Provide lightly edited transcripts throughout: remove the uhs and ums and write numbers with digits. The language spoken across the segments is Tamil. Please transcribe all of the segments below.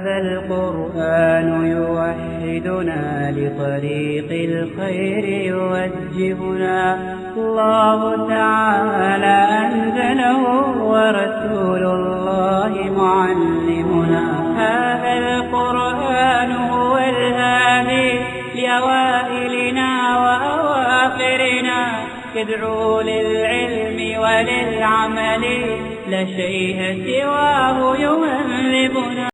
هذا القرآن يوحدنا لطريق الخير يوجهنا الله تعالى أنزله ورسول الله معلمنا هذا القرآن هو الهادي لأوائلنا وأواخرنا يدعو للعلم وللعمل لا شيء سواه يهذبنا.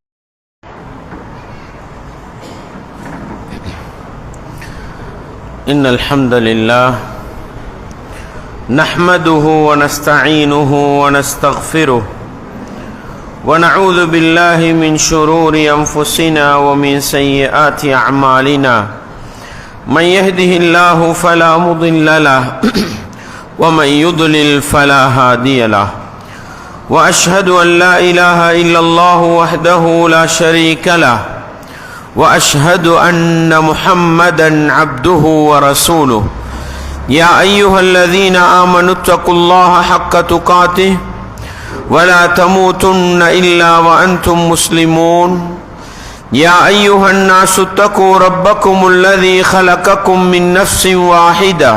إن الحمد لله نحمده ونستعينه ونستغفره ونعوذ بالله من شرور أنفسنا ومن سيئات أعمالنا من يهده الله فلا مضل له ومن يضلل فلا هادي له وأشهد أن لا إله إلا الله وحده لا شريك له وأشهد أن محمدا عبده ورسوله يا أيها الذين آمنوا اتقوا الله حق تقاته ولا تموتن إلا وأنتم مسلمون يا أيها الناس اتقوا ربكم الذي خلقكم من نفس واحدة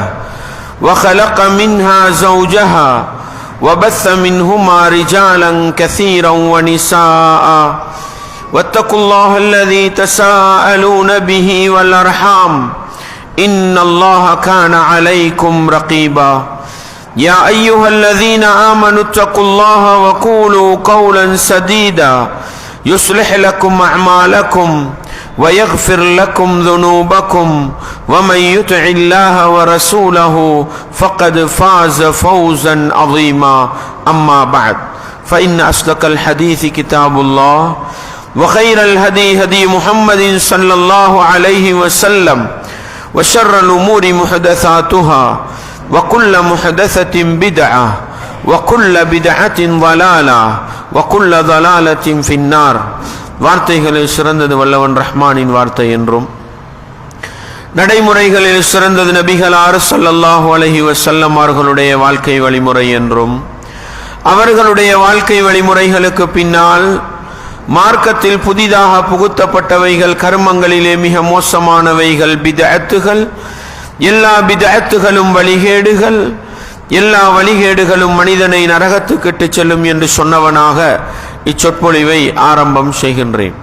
وخلق منها زوجها وبث منهما رجالا كثيرا ونساء واتقوا الله الذي تساءلون به والأرحام إن الله كان عليكم رقيبا يا أيها الذين آمنوا اتقوا الله وقولوا قولا سديدا يصلح لكم أعمالكم ويغفر لكم ذنوبكم ومن يطع الله ورسوله فقد فاز فوزا عظيما أما بعد فإن أصدق الحديث كتاب الله وخير الهدي هدي محمد صلى الله عليه وسلم وشر الأمور محدثاتها وكل محدثة بدعة وكل بدعة ضلالة وكل ضلالة في النار. வார்த்தைகளில் சிறந்தது வல்லவன் ரஹ்மானின் வார்த்தை என்றும் நடைமுறைகளில் சிறந்தது நபிகளார் ஸல்லல்லாஹு அலைஹி வஸல்லம் அவர்களுடைய வாழ்க்கை வழிமுறை என்றும் அவர்களுடைய வாழ்க்கை வழிமுறைகளுக்கு பின்னால் மார்க்கத்தில் புதிதாக புகுத்தப்பட்டவைகள் கர்மங்களிலே மிக மோசமானவைகள் பித்அத்துகள் எல்லா பித்அத்துகளும் வழிகேடுகள் எல்லா வழிகேடுகளும் மனிதனை நரகத்துக்கு இட்டுச் செல்லும் என்று சொன்னவனாக இச்சொற்பொழிவை ஆரம்பம் செய்கின்றேன்.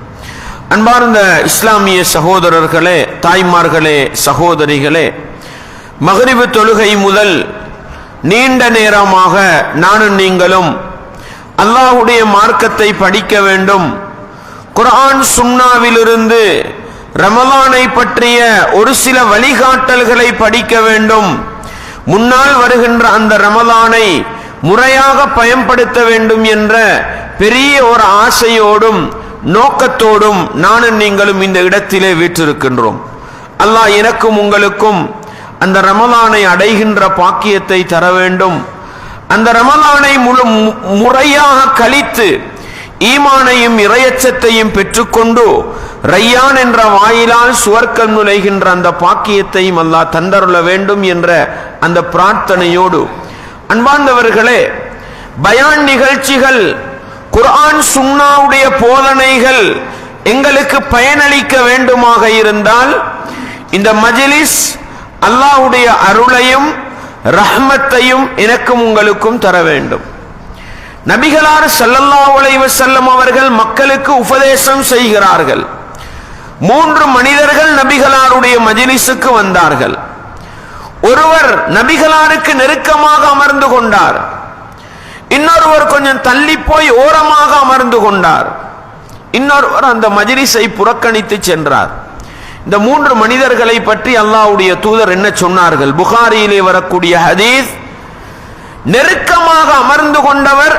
அன்பார்ந்த இஸ்லாமிய சகோதரர்களே, தாய்மார்களே, சகோதரிகளே, மக்ரிபு தொழுகை முதல் நீண்ட நேரமாக நானும் நீங்களும் அல்லாஹ்வுடைய மார்க்கத்தை படிக்க வேண்டும், குர்ஆன் சுன்னாவிலிருந்து ரமலானை பற்றிய ஒரு சில வழிகாட்டல்களை படிக்க வேண்டும், முன்னால் வருகின்ற அந்த ரமலானை முறையாக பயன்படுத்த வேண்டும் என்ற பெரிய ஒரு ஆசையோடும் நோக்கத்தோடும் நானும் நீங்களும் இந்த இடத்திலே வீற்றிருக்கின்றோம். அல்லாஹ் எனக்கும் உங்களுக்கும் அந்த ரமலானை அடைகின்ற பாக்கியத்தை தர வேண்டும். அந்த ரமலானை முறையாக கழித்து ஈமானையும் இறையச்சத்தையும் பெற்றுக்கொண்டு ரையான் என்ற வாயிலால் சுவர்க்கம் நுழைகின்ற அந்த பாக்கியத்தையும் அல்லாஹ் தந்தருள வேண்டும் என்ற அந்த பிரார்த்தனையோடு, அன்பார்ந்தவர்களே, பயான் நிகழ்ச்சிகள், குர்ஆன் சுன்னாவுடைய போதனைகள் எங்களுக்கு பயனளிக்க வேண்டுமாக இருந்தால் இந்த மஜ்லிஸ் அல்லாஹ்வுடைய அருளையும் ரஹ்மத்தையும் எனக்கும் உங்களுக்கும் தர வேண்டும். நபிகளார் ஸல்லல்லாஹு அலைஹி வஸல்லம் அவர்கள் மக்களுக்கு உபதேசம் செய்கிறார்கள். 3 மனிதர்கள் நபிகளாருடைய மஜ்லிஸுக்கு வந்தார்கள். ஒருவர் நபிகளாருக்கு நெருக்கமாக அமர்ந்து கொண்டார், இன்னொருவர் கொஞ்சம் தள்ளி போய் ஓரமாக அமர்ந்து கொண்டார், இன்னொருவர் அந்த மஜ்லிஸை புறக்கணித்து சென்றார். இந்த 3 மனிதர்களை பற்றி அல்லாஹ்வுடைய தூதர் என்ன சொன்னார்கள்? புகாரியிலே வரக்கூடிய ஹதீஸ், நெருக்கமாக அமர்ந்து கொண்டவர்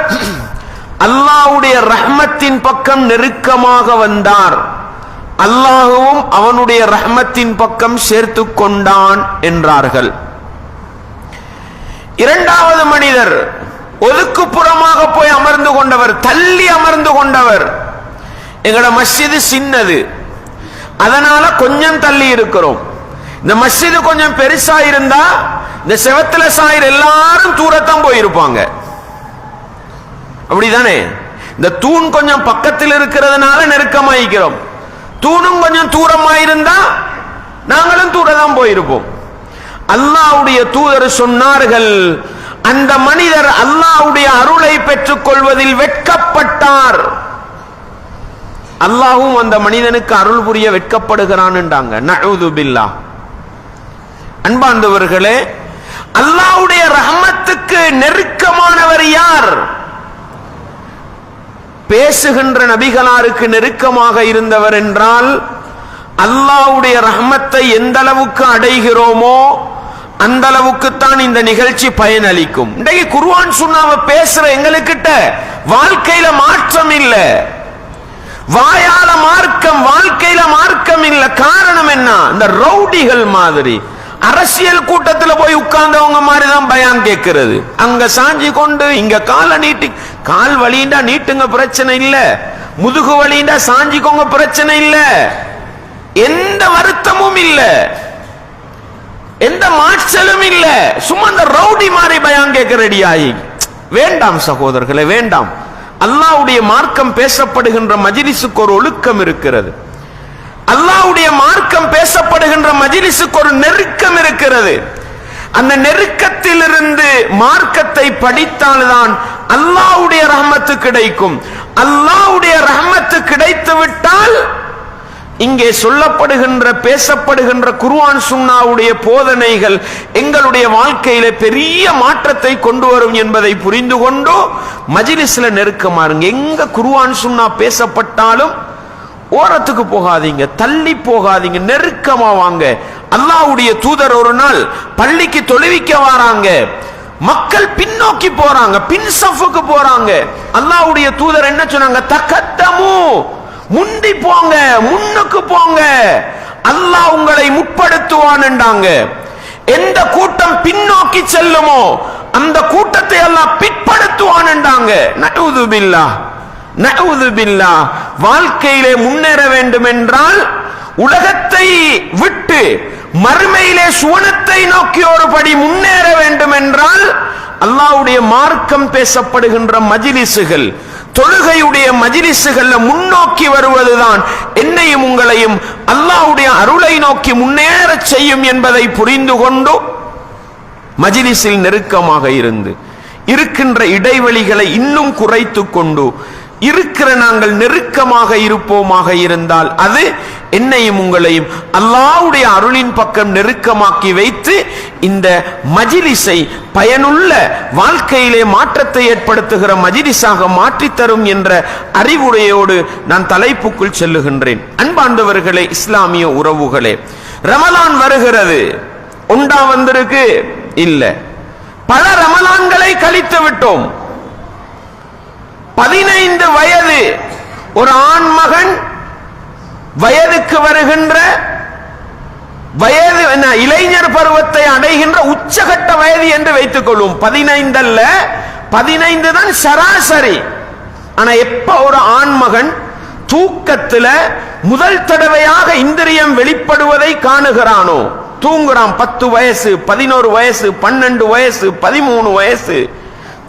அல்லாஹ்வுடைய ரஹ்மத்தின் பக்கம் நெருக்கமாக வந்தார், அல்லாஹ்வும் அவனுடைய ரஹ்மத்தின் பக்கம் சேர்த்து கொண்டான் என்றார்கள். இரண்டாவது மனிதர் ஒதுக்குப்புறமாக போய் அமர்ந்து கொண்டவர், தள்ளி அமர்ந்து கொண்டவர். எங்களோட மஸ்ஜிது சின்னது, அதனால கொஞ்சம் தள்ளி இருக்கிறோம். இந்த மஸ்ஜிது கொஞ்சம் பெருசா இருந்தா இந்த செவத்துல சாயிர் எல்லாரும் தூரத்தான் போயிருப்பாங்க, அப்படிதானே? இந்த தூண் கொஞ்சம் பக்கத்தில் இருக்கிறதுனால நெருக்கமாயிருக்கிறோம். தூணும் கொஞ்சம் தூரமாயிருந்தா நாங்களும் தூரம் போயிருப்போம். அல்லாஹ்வுடைய தூதர் சொன்னார்கள், அந்த மனிதர் அல்லாஹ்வுடைய அருளை பெற்றுக் கொள்வதில் வெட்கப்பட்டார். அல்லாஹ்வும் அந்த மனிதனுக்கு அருள் புரிய வெட்கப்படுகிறான் என்றாங்க. நஊது பில்லாஹ். அன்பார்ந்தவர்களே, அல்லாஹ்வுடைய ரஹ்மத்துக்கு நெருக்கமானவர் யார்? பேசுகின்ற நபிகளாருக்கு நெருக்கமாக இருந்தவர் என்றால், அல்லாஹ்வுடைய ரஹ்மத்தை எந்த அளவுக்கு அடைகிறோமோ அந்த அளவுக்கு தான் இந்த நிகழ்ச்சி பயனளிக்கும். இன்றைக்கு குர்ஆன் சுன்னாவை பேசுற எங்களுக்கிட்ட வாழ்க்கையில மாற்றம் இல்ல, வாயால மார்க்கம், வாழ்க்கையில மார்க்கம் இல்ல. காரணம் என்ன? இந்த ரவுடிகள் மாதிரி அரசியல் கூட்டத்தில் போய் உட்கார்ந்தவங்க மாதிரி தான் பயான் கேட்கிறது. அங்க சாஞ்சி கொண்டு இங்க காலை நீட்டி, கால் வலிண்டா நீட்டுங்க பிரச்சனை இல்ல, முதுகு வலிண்டா சாஞ்சிக்கோங்க பிரச்சனை இல்ல, எந்த வருத்தமும் இல்ல, எந்த மாற்றலும் இல்ல. சும்மா அந்த ரவுடி மாதிரி பயான் கேட்க ரெடியாயி. வேண்டாம் சகோதரர்களே, வேண்டாம். அல்லாஹ்வுடைய மார்க்கம் பேசப்படுகின்ற மஜ்லிஸுக்கு ஒரு ஒழுக்கம் இருக்கிறது. அல்லாஹ்வுடைய மார்க்கம் பேசப்படுகின்ற மஜ்லிஸுக்கு ஒரு நெருக்கம் இருக்கிறது. அந்த நெருக்கத்திலிருந்து மார்க்கத்தை படித்தால்தான் அல்லாஹ்வுடைய ரஹ்மத்து கிடைக்கும். அல்லாஹ்வுடைய ரஹ்மத்து கிடைத்து விட்டால் இங்கே சொல்லப்படுகின்ற பேசப்படுகின்ற குர்ஆன் சுன்னாவுடைய போதனைகள் எங்களுடைய வாழ்க்கையில பெரிய மாற்றத்தை கொண்டு வரும் என்பதை புரிந்து கொண்டு மஜ்லிஸ்ல நெருக்கமாறுங்க. எங்க குர்ஆன் சுன்னா பேசப்பட்டாலும் ஓரத்துக்கு போகாதீங்க, தள்ளி போகாதீங்க, நெருக்கமா வாங்க. அல்லாஹ்வுடைய தூதர் ஒரு நாள் பள்ளிக்கு தொழுவிக்க வராங்க, மக்கள் பின்னோக்கி போறாங்க, பின் சஃபுக்கு போறாங்க. அல்லாஹ்வுடைய தூதர் என்ன சொன்னாங்க? தகத்தமு, முந்தி போங்க, முன்னுக்கு போங்க, அல்லாஹ் உங்களை முற்படுத்துவான் என்றாங்க. எந்த கூட்டம் பின்னோக்கி செல்லுமோ அந்த கூட்டத்தை அல்லாஹ் பிற்படுத்துவான் என்றாங்க. நஊது பில்லாஹ், நஊது பில்லாஹ். வாழ்க்கையிலே முன்னேற வேண்டும் என்றால், உலகத்தை விட்டு மறுமையிலே சுவனத்தை நோக்கி ஒரு படி முன்னேற வேண்டும் என்றால், அல்லாஹ்வுடைய மார்க்கம் பேசப்படுகின்ற மஜ்லிஸுகள், தொழுகையுடைய மஜ்லிஸுகள்ல முன்னோக்கி வருவதுதான் என்னையும் உங்களையும் அல்லாஹ்வுடைய அருளை நோக்கி முன்னேற செய்யும் என்பதை புரிந்து கொண்டு மஜ்லிஸில் நெருக்கமாக இருந்து இருக்கின்ற இடைவெளிகளை இன்னும் குறைத்து கொண்டு இருக்கிற நாங்கள் நெருக்கமாக இருப்போமாக இருந்தால் அது என்னையும் உங்களையும் அல்லாஹ்வுடைய அருளின் பக்கம் நெருக்கமாக்கி வைத்து இந்த மஜ்லிஸை பயனுள்ள வாழ்க்கையிலே மாற்றத்தை ஏற்படுத்துகிற மஜ்லிஸாக மாற்றித்தரும் என்ற அறிவுரையோடு நான் தலைப்புக்குள் செல்லுகின்றேன். அன்பார்ந்தவர்களே, இஸ்லாமிய உறவுகளே, ரமலான் வருகிறது. ஒன்றா வந்திருக்கு இல்ல, பல ரமலான்களை கழித்து விட்டோம். 15 வயது ஒரு ஆண் மகன் வயதுக்கு வருகின்ற வயது இளைஞர் பருவத்தை அடைகின்ற உச்சகட்ட வயது என்று வைத்துக் கொள்வோம். 15 அல்ல, 15 தான் சராசரி. ஆனா எப்ப ஒரு ஆண் மகன் தூக்கத்துல முதல் தடவையாக இந்திரியம் வெளிப்படுவதை காணுகிறானோ, தூங்குறான், 10 வயசு, 11 வயசு, 12 வயசு, 13 வயசு,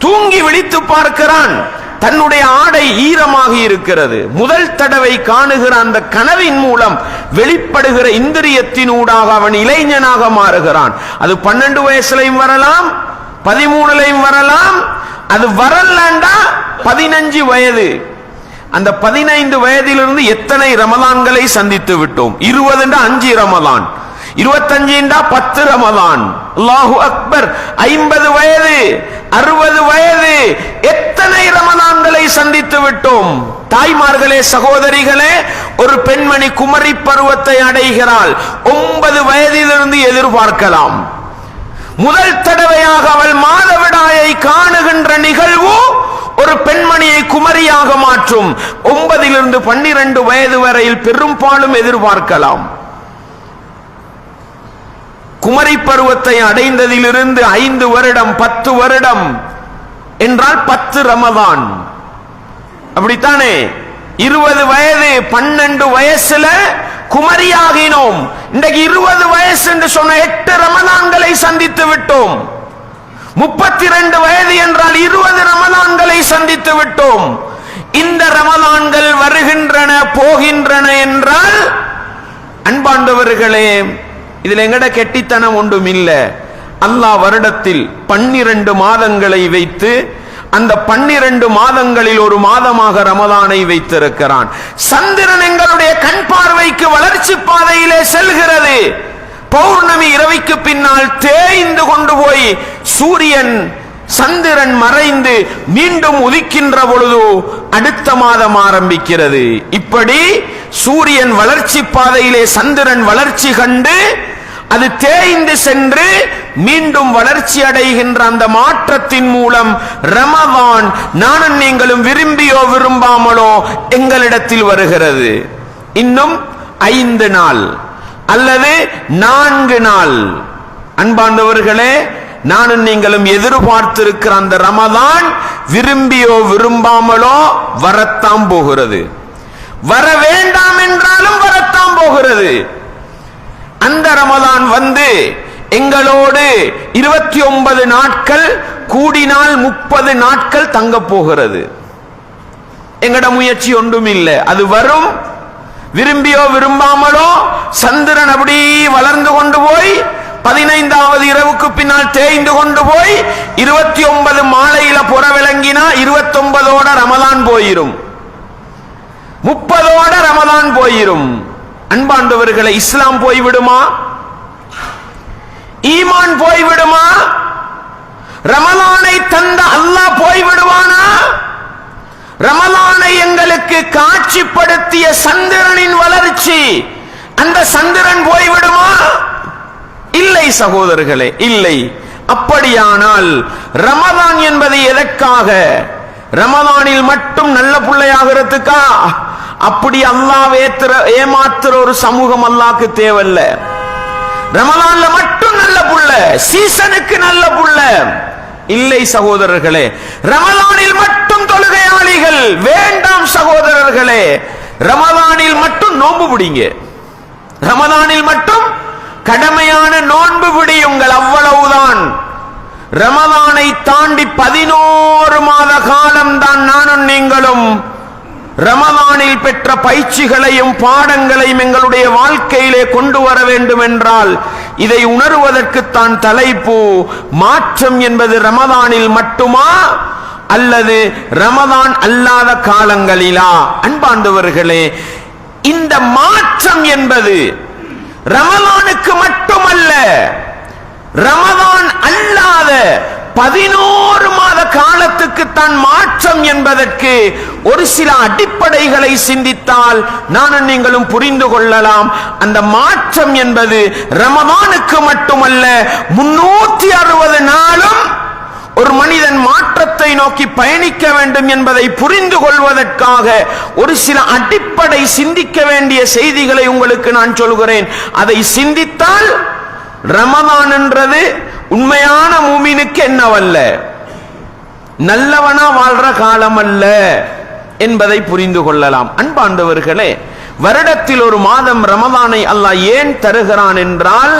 தூங்கி விழித்து பார்க்கிறான், தன்னுடைய ஆடை ஈரமாக இருக்கிறது. முதல் தடவை காணுகிற அந்த கனவின் மூலம் வெளிப்படுகிற இந்திரியத்தினூடாக அவன் இளைஞனாக மாறுகிறான். அது 12 வயசுலையும் வரலாம், 13லையும் வரலாம், அது வரலண்டா 15 வயது. அந்த 15 வயதிலிருந்து எத்தனை ரமலான்களை சந்தித்து விட்டோம்? 20 5 ரமலான், 25 10 ரமலான். அல்லாஹு அக்பர். 50 வயது, 60 வயது, எத்தனை ரமலான்களை சந்தித்து விட்டோம்? தாய்மார்களே, சகோதரிகளே, ஒரு பெண்மணி குமரி பருவத்தை அடைகிறாள். 9 வயதிலிருந்து எதிர்பார்க்கலாம். முதல் தடவையாக அவள் மாதவிடாயை காணுகின்ற நிகழ்வு ஒரு பெண்மணியை குமரியாக மாற்றும். 9 12 வயது வரையில் பெரும்பாலும் எதிர்பார்க்கலாம். குமரி பருவத்தை அடைந்ததிலிருந்து 5 வருடம் 10 வருடம் என்றால் 10 ரமலான். அப்படித்தானே? 20 வயது 12 வயசுல குமரியாகினோம். இன்றைக்கு 20 வயசு என்று சொன்ன 8 ரமலான்களை சந்தித்து விட்டோம். 32 வயது என்றால் 20 ரமலான்களை சந்தித்து விட்டோம். இந்த ரமலான்கள் வருகின்றன போகின்றன என்றால் அன்பாண்டவர்களே, இதுல எங்கட கெட்டித்தனம் ஒன்றும் இல்ல. அல்லாஹ் வருடத்தில் 12 மாதங்களை வைத்து அந்த 12 மாதங்களில் ஒரு மாதமாக ரமலானை வைத்திருக்கிறான். சந்திரன் எங்களுடைய கண் பார்வைக்கு வளர்ச்சி பாதையிலே செல்கிறது. பௌர்ணமி இரவுக்கு பின்னால் தேய்ந்து கொண்டு போய் சூரியன் சந்திரன் மறைந்து மீண்டும் உதிக்கின்ற பொழுது அடுத்த மாதம் ஆரம்பிக்கிறது. இப்படி சூரியன் வளர்ச்சி பாதையிலே சந்திரன் வளர்ச்சி கண்டு அது தேய்ந்து சென்று மீண்டும் வளர்ச்சி அடைகின்ற அந்த மாற்றத்தின் மூலம் ரமலான் நானும் நீங்களும் விரும்பியோ விரும்பாமலோ எங்களிடத்தில் வருகிறது. இன்னும் 5 நாள் அல்லது 4 நாள். அன்பாண்டவர்களே, நானும் நீங்களும் எதிர்பார்த்திருக்கிற அந்த ரமலான் விரும்பியோ விரும்பாமலோ வரத்தான் போகிறது. வர வேண்டாம் என்றாலும் வரத்தான் போகிறது. அந்த ரமலான் வந்து எங்களோடு 29 நாட்கள் கூடினால் 30 நாட்கள் தங்க போகிறது. எங்கட முயற்சி ஒன்றும் இல்லை. அது வரும். விரும்பியோ விரும்பாமலோ சந்திரன் அப்படி வளர்ந்து கொண்டு போய் 15வது இரவுக்கு பின்னால் தேய்ந்து கொண்டு போய் 29 மாலையில புற விளங்கினா 29ஓட ரமலான் போயிரும், 30ஓட ரமலான் போயிரும். அன்பாண்டவர்களை, இஸ்லாம் போய்விடுமா? ஈமான் போய்விடுமா? ரமலானை தந்த அல்லாஹ் போய்விடுவானா? ரமலானை எங்களுக்கு காட்சிப்படுத்திய சந்திரனின் வளர்ச்சி, அந்த சந்திரன் போய்விடுமா? இல்லை சகோதரர்களே, இல்லை. அப்படியானால் ரமலான் என்பது எதற்காக? ரமலானில் மட்டும் நல்ல பிள்ளையாகிறதுக்கா? அப்படி அல்லாஹ் ஏமாத்துற ஒரு சமூகம் அல்லாஹ்க்கு தேவையில்ல. ரமலான்ல மட்டும் நல்ல புள்ள, சீசனுக்கு நல்ல புள்ள இல்லை சகோதரர்களே. ரமலானில் மட்டும் தொழுகையாளிகள் வேண்டாம் சகோதரர்களே. ரமலானில் மட்டும் நோன்பு பிடிங்க, ரமலானில் மட்டும் கடமையான நோன்பு பிடியுங்கள், அவ்வளவுதான். ரமலானை தாண்டி 11 மாத காலம் தான் நானும் நீங்களும் ரமலானில் பெற்ற பயிற்சிகளையும் பாடங்களையும் எங்களுடைய வாழ்க்கையிலே கொண்டு வர வேண்டும் என்றால் இதை உணர்வதற்குத்தான் தலைப்பு. மாற்றம் என்பது ரமலானில் மட்டுமா அல்லது ரமலான் அல்லாத காலங்களிலா? அன்பாண்டவர்களே, இந்த மாற்றம் என்பது ரமலானுக்கு மட்டுமல்ல, ரமலான் அல்லாத 11 மாத காலத்துக்கு தான் மாற்றம் என்பதற்கு ஒரு சில அடிப்படைகளை சிந்தித்தால் நானும் நீங்களும் புரிந்து கொள்ளலாம். அந்த மாற்றம் என்பது ரமலானுக்கு மட்டுமல்ல, 360 நாளும் ஒரு மனிதன் மாற்றத்தை நோக்கி பயணிக்க வேண்டும் என்பதை புரிந்து கொள்வதற்காக ஒரு சில அடிப்படை சிந்திக்க வேண்டிய செய்திகளை உங்களுக்கு நான் சொல்கிறேன். அதை சிந்தித்தால் ரமலான் என்றது உண்மையான மூமினுக்கு என்னவல்ல, நல்லவனா வாழ்ற காலம் அல்ல என்பதை புரிந்து கொள்ளலாம். அன்பாண்டவர்களே, வருடத்தில் ஒரு மாதம் ரமலானை அல்லாஹ் ஏன் தருகிறான் என்றால்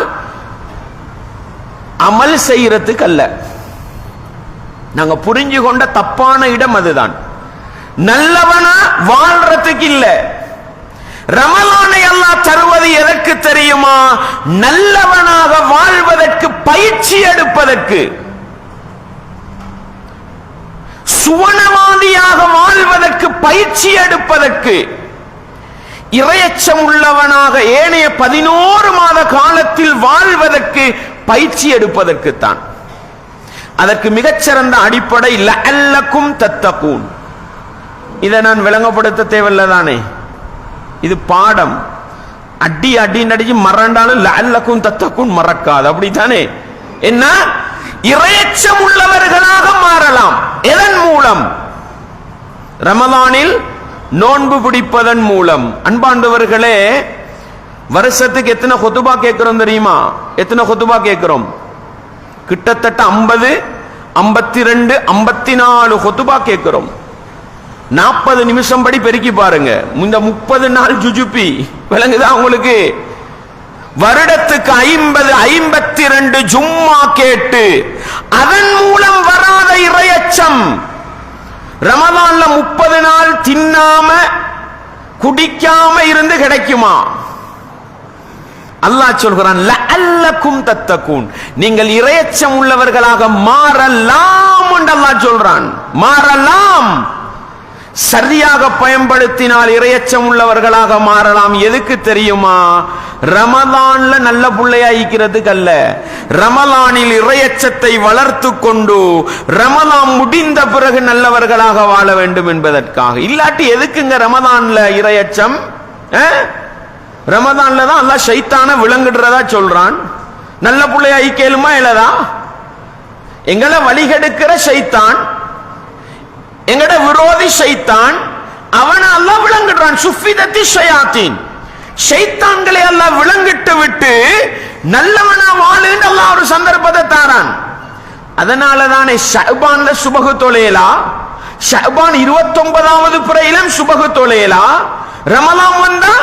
அமல் செய்யறதுக்கு அல்ல. நாங்க புரிஞ்சு கொண்ட தப்பான இடம் அதுதான். நல்லவனா வாழ்றதுக்கு இல்ல. ரமலானை அல்லாஹ் தருவது எதற்கு தெரியுமா? நல்லவனாக வாழ்வதற்கு பயிற்சி எடுப்பதற்கு, சுவனவாதியாக வாழ்வதற்கு பயிற்சி எடுப்பதற்கு, இறையச்சம் உள்ளவனாக ஏனைய 11 மாத காலத்தில் வாழ்வதற்கு பயிற்சி எடுப்பதற்குத்தான். அதற்கு மிகச்சிறந்த அடிப்படை லஅல்லக்கும் தத்தகூன். இதை நான் விளங்கப்படுத்த தேவையில்லதானே? இது பாடம். அடி அடி நடிச்சு மறண்டாலும் லஅல்லக்கும் தத்தகூன் மறக்காது, அப்படித்தானே? என்ன? இறையச்சம் உள்ளவர்களாக மாறலாம். எதன் மூலம்? ரமலானில் நோன்பு பிடிப்பதன் மூலம். அன்பாண்டவர்களே, வருஷத்துக்கு எத்தனை குத்துபா கேட்கிறோம் தெரியுமா? எத்தனை குத்துபா கேட்கிறோம்? கிட்டத்தட்ட 50, 52, 54 குத்துபா கேட்கிறோம். 40 நிமிஷம் படி பெருக்கி பாருங்க. இந்த 30 நாள் ஜுஜுபி விளங்குதா உங்களுக்கு? வருடத்துக்கு 50, 52 ஜும்மா கேட்டு அதன் மூலம் வராத இறையச்சம், ரமலான்ல 30 நாள் தின்னாம குடிக்காம இருந்து கிடைக்குமா? அல்லாஹ் சொல்கிறான் லஅல்லக்கும் தத்தகூன், நீங்கள் இறையச்சம் உள்ளவர்களாக மாறலாம் என்று அல்லாஹ் சொல்றான். மாறலாம், சரியாக பயன்படுத்தினால் இறையச்சம் உள்ளவர்களாக மாறலாம். எதுக்கு தெரியுமா? ரமலான்ல நல்ல புள்ளையாய்க்கிறதுக்கு அல்ல, ரமலானில் இறையச்சத்தை வளர்த்து கொண்டு ரமலான் முடிந்த பிறகு நல்லவர்களாக வாழ வேண்டும் என்பதற்காக. இல்லாட்டி எதுக்குங்க ரமலான்ல இறையச்சம்? ரமலான்ல தான் அல்லாஹ் ஷைத்தான விளங்குறதா சொல்றான். நல்ல புள்ளையாய் கேளுமா இல்லதா? எங்களை வழிகெடுக்கிற ஷைத்தான், எங்கட விரோதி ஷைத்தான், அவனை அல்லாஹ் விளங்குறான். சுஃபிதத்தி ஷயாத்தீன், ஷைத்தான்களை அல்லாஹ் விளங்கிட்டு விட்டு நல்லவனா வாழுன்னு அல்லாஹ் ஒரு சந்தர்ப்பத்தை தாரான். அதனால தானே ஷஅபான்ல சுபஹு தொலைலா, ஷஅபான் 29வது பிறையிலும் சுபஹு தொலைலா, ரமலான் வந்தா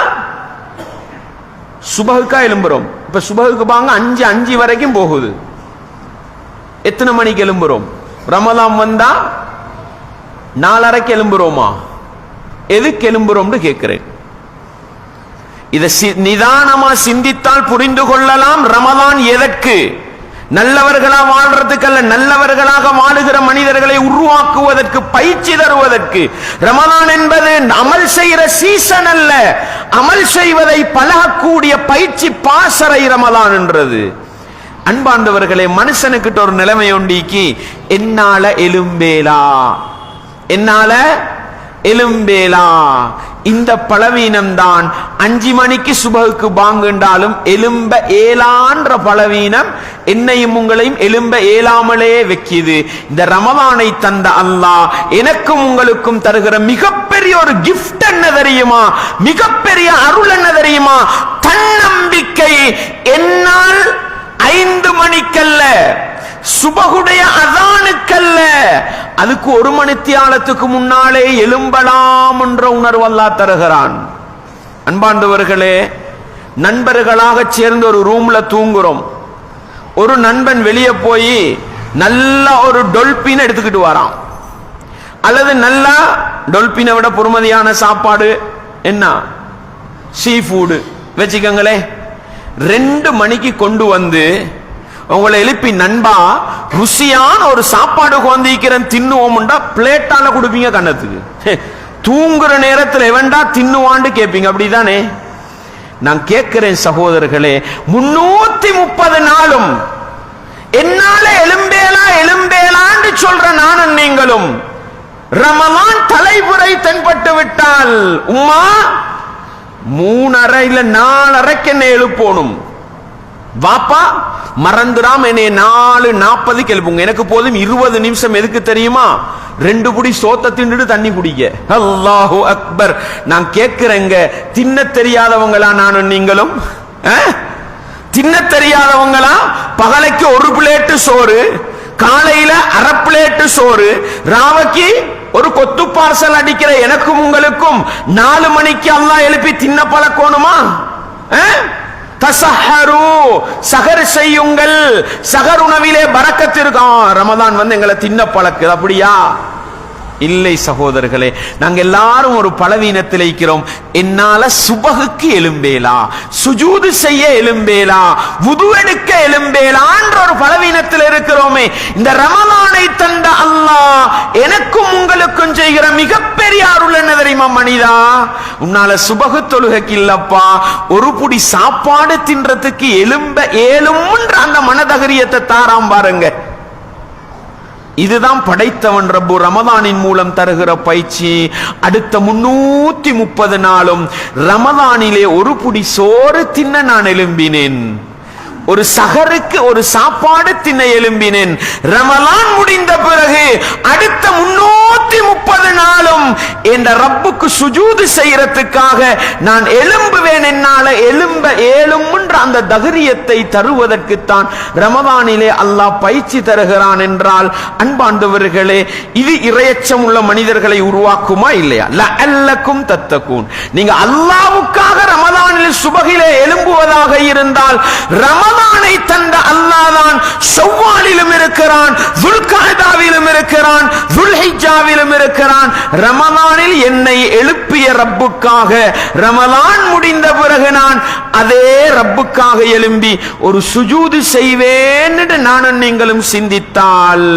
சுபஹுக்கா எழும்புறோம். இப்ப சுபஹுக்கு பாங்க 5 வரைக்கும் போகுது. எத்தனை மணிக்கு எழும்புறோம்? ரமலான் வந்தா 4:30 எழும்புறோமா? எதுக்கு எழும்புறோம்னு கேட்கிறேன். இதை நிதானமா சிந்தித்தால் புரிந்து கொள்ளலாம். ரமலான் எதற்கு? நல்லவர்களா வாழ்றதுக்கல்ல, நல்லவர்களாக வாழுகிற மனிதர்களை உருவாக்குவதற்கு, பயிற்சி தருவதற்கு. ரமலான் என்பது அமல் செய்கிற சீசன் அல்ல, அமல் செய்வதை பழகக்கூடிய பயிற்சி பாசறை ரமலான் என்றது. அன்பாண்டவர்களே, மனுஷனுக்கிட்ட ஒரு நிலைமை உண்டிக்கு, என்னால எலும்பேலா, என்னால எலும்பேலா, இந்த பலவீனம் தான் 5 மணிக்கு சுபஹுக்கு பாங்குண்டாலும் எலும்ப ஏலான்ற பலவீனம் என்னையும் உங்களையும் எலும்ப ஏலாமலே வைக்குது. இந்த ரமலானை தந்த அல்லாஹ் எனக்கும் உங்களுக்கும் தருகிற மிகப்பெரிய ஒரு கிஃப்ட் என்ன தெரியுமா? மிகப்பெரிய அருள் என்ன தெரியுமா? தன்னம்பிக்கை. என்னால் 5 மணிக்கல்ல, சுபகுடைய அதானுக்கல்ல, அதுக்கு 1 மணித்தியாலத்துக்கு முன்னாலே எழும்பலாம் என்ற உணர்வு அல்லாஹ் தருகிறான். அன்பாண்டவர்களே, நண்பர்களாக சேர்ந்து ஒரு ரூம்ல தூங்குறோம். ஒரு நண்பன் வெளியே போய் நல்ல ஒரு டொல்பின் எடுத்துக்கிட்டு வரான், அல்லது நல்லா டொல்பினை விட பொறுமதியான சாப்பாடு என்ன, சீ ஃபுட் வச்சுக்கங்களே, 2 மணிக்கு கொண்டு வந்து உங்களை எழுப்பி, நண்பா ருசியான ஒரு சாப்பாடு கொந்திக்கிறேன் தின்னுவோம்டா, பிளேட்டால கொடுப்பீங்க கண்ணத்துக்கு. தூங்குற நேரத்தில் எவன்டா தின்னுவான்னு கேட்பீங்க, அப்படிதானே? நான் கேட்கிறேன் சகோதரர்களே, 330 நாளும் என்னால எலும்பேலா எலும்பேலான்னு சொல்ற நானும் நீங்களும் ரமலான் தலைமுறை தென்பட்டு விட்டால் உம்மா 3:30 இல்ல 4:30 என்ன எழுப்பணும். வாப்பா மறந்துடாம என்னை 4:40 எழுப்புங்க. எனக்கு போதும் 20 நிமிஷம். எதுக்கு தெரியுமா? 2 புடி சோத்த தின்னுட்டு தண்ணி குடிக்க. அல்லாஹு அக்பர். நான் கேட்கிறேங்க, தின்ன தெரியாதவங்களா நானும் நீங்களும்? தின்ன தெரியாதவங்களா? பகலைக்கு 1 பிளேட்டு சோறு, காலையில 1/2 பிளேட்டு சோறு, ராவைக்கு ஒரு கொத்து பார்சல் அடிக்கிற எனக்கும் உங்களுக்கும் 4 மணிக்கு அல்லாஹ் எழுப்பி தின்ன பழக்கணுமா? தஸஹரு, சஹர் செய்யுங்கள், சஹர் உணவிலே பரக்கத் இருக்கும். ரமலான் வந்து எங்களை தின்ன பழக்குது, அப்படியா? இல்லை சகோதரர்களே, நாங்க எல்லாரும் ஒரு பலவீனத்தில் இருக்கிறோம். என்னால சுபகுக்கு எலும்பேலா, சுஜூது செய்ய எலும்பேலா, வுது எடுக்க எலும்பேலான்ற ஒரு பலவீனத்தில் இருக்கிறோமே. இந்த ரமலானை தந்த அல்லாஹ் எனக்கும் உங்களுக்கும் செய்கிற மிகப்பெரிய அருள் என்ன தெரியுமா? மனிதா, உன்னால சுபகு தொழுகைக்கு இல்லப்பா, ஒரு புடி சாப்பாடு தின்றதுக்கு எலும்ப ஏழும்ன்ற அந்த மனதகரியத்தை தாராம் பாருங்க. இதுதான் படைத்தவன் ரப்பு ரமதானின் மூலம் தருகிற பயிற்சி. அடுத்த 330 நாளும் ரமதானிலே ஒரு புடி சோறு தின்ன நான் எழும்பினேன், ஒரு சஹருக்கு ஒரு சாப்பாடு தின்ன எழும்பினேன். ரமலான் முடிந்த பிறகு அடுத்த 330 நாளும் என்ற ரப்புக்கு சுஜூது செய்யறதுக்காக நான் எழும்புவேன். என்னால எழும்ப ஏழும்ன்ற அந்த தகரியத்தை தருவதற்குத்தான் ரமதானிலே அல்லாஹ் பயிற்சி தருகிறான் என்றால், அன்பாண்டவர்களே, இது இறையச்சம் உள்ள மனிதர்களை உருவாக்குமா இல்லையா? லஅல்லக்கும் தத்தகூன். நீங்க அல்லாஹ்வுக்காக ரமதானில் சுபகிலே எழும்புவதாக இருந்தால், ரமதானை தந்த அல்லாஹ் தான் ஷவ்வாலிலும் இருக்கிறான், துல்காதாவிலும் இருக்கிறான், துல்ஹிஜ்ஜாவிலும் இருக்கிறான். ரமலானில் என்னை எழுப்பிய ரப்புக்காக ரமலான் முடிந்த பிறகு நான் அதே ரப்புக்காக எழும்பி ஒரு சுஜூது செய்வேன் என்று நானும் நீங்களும் சிந்தித்தால்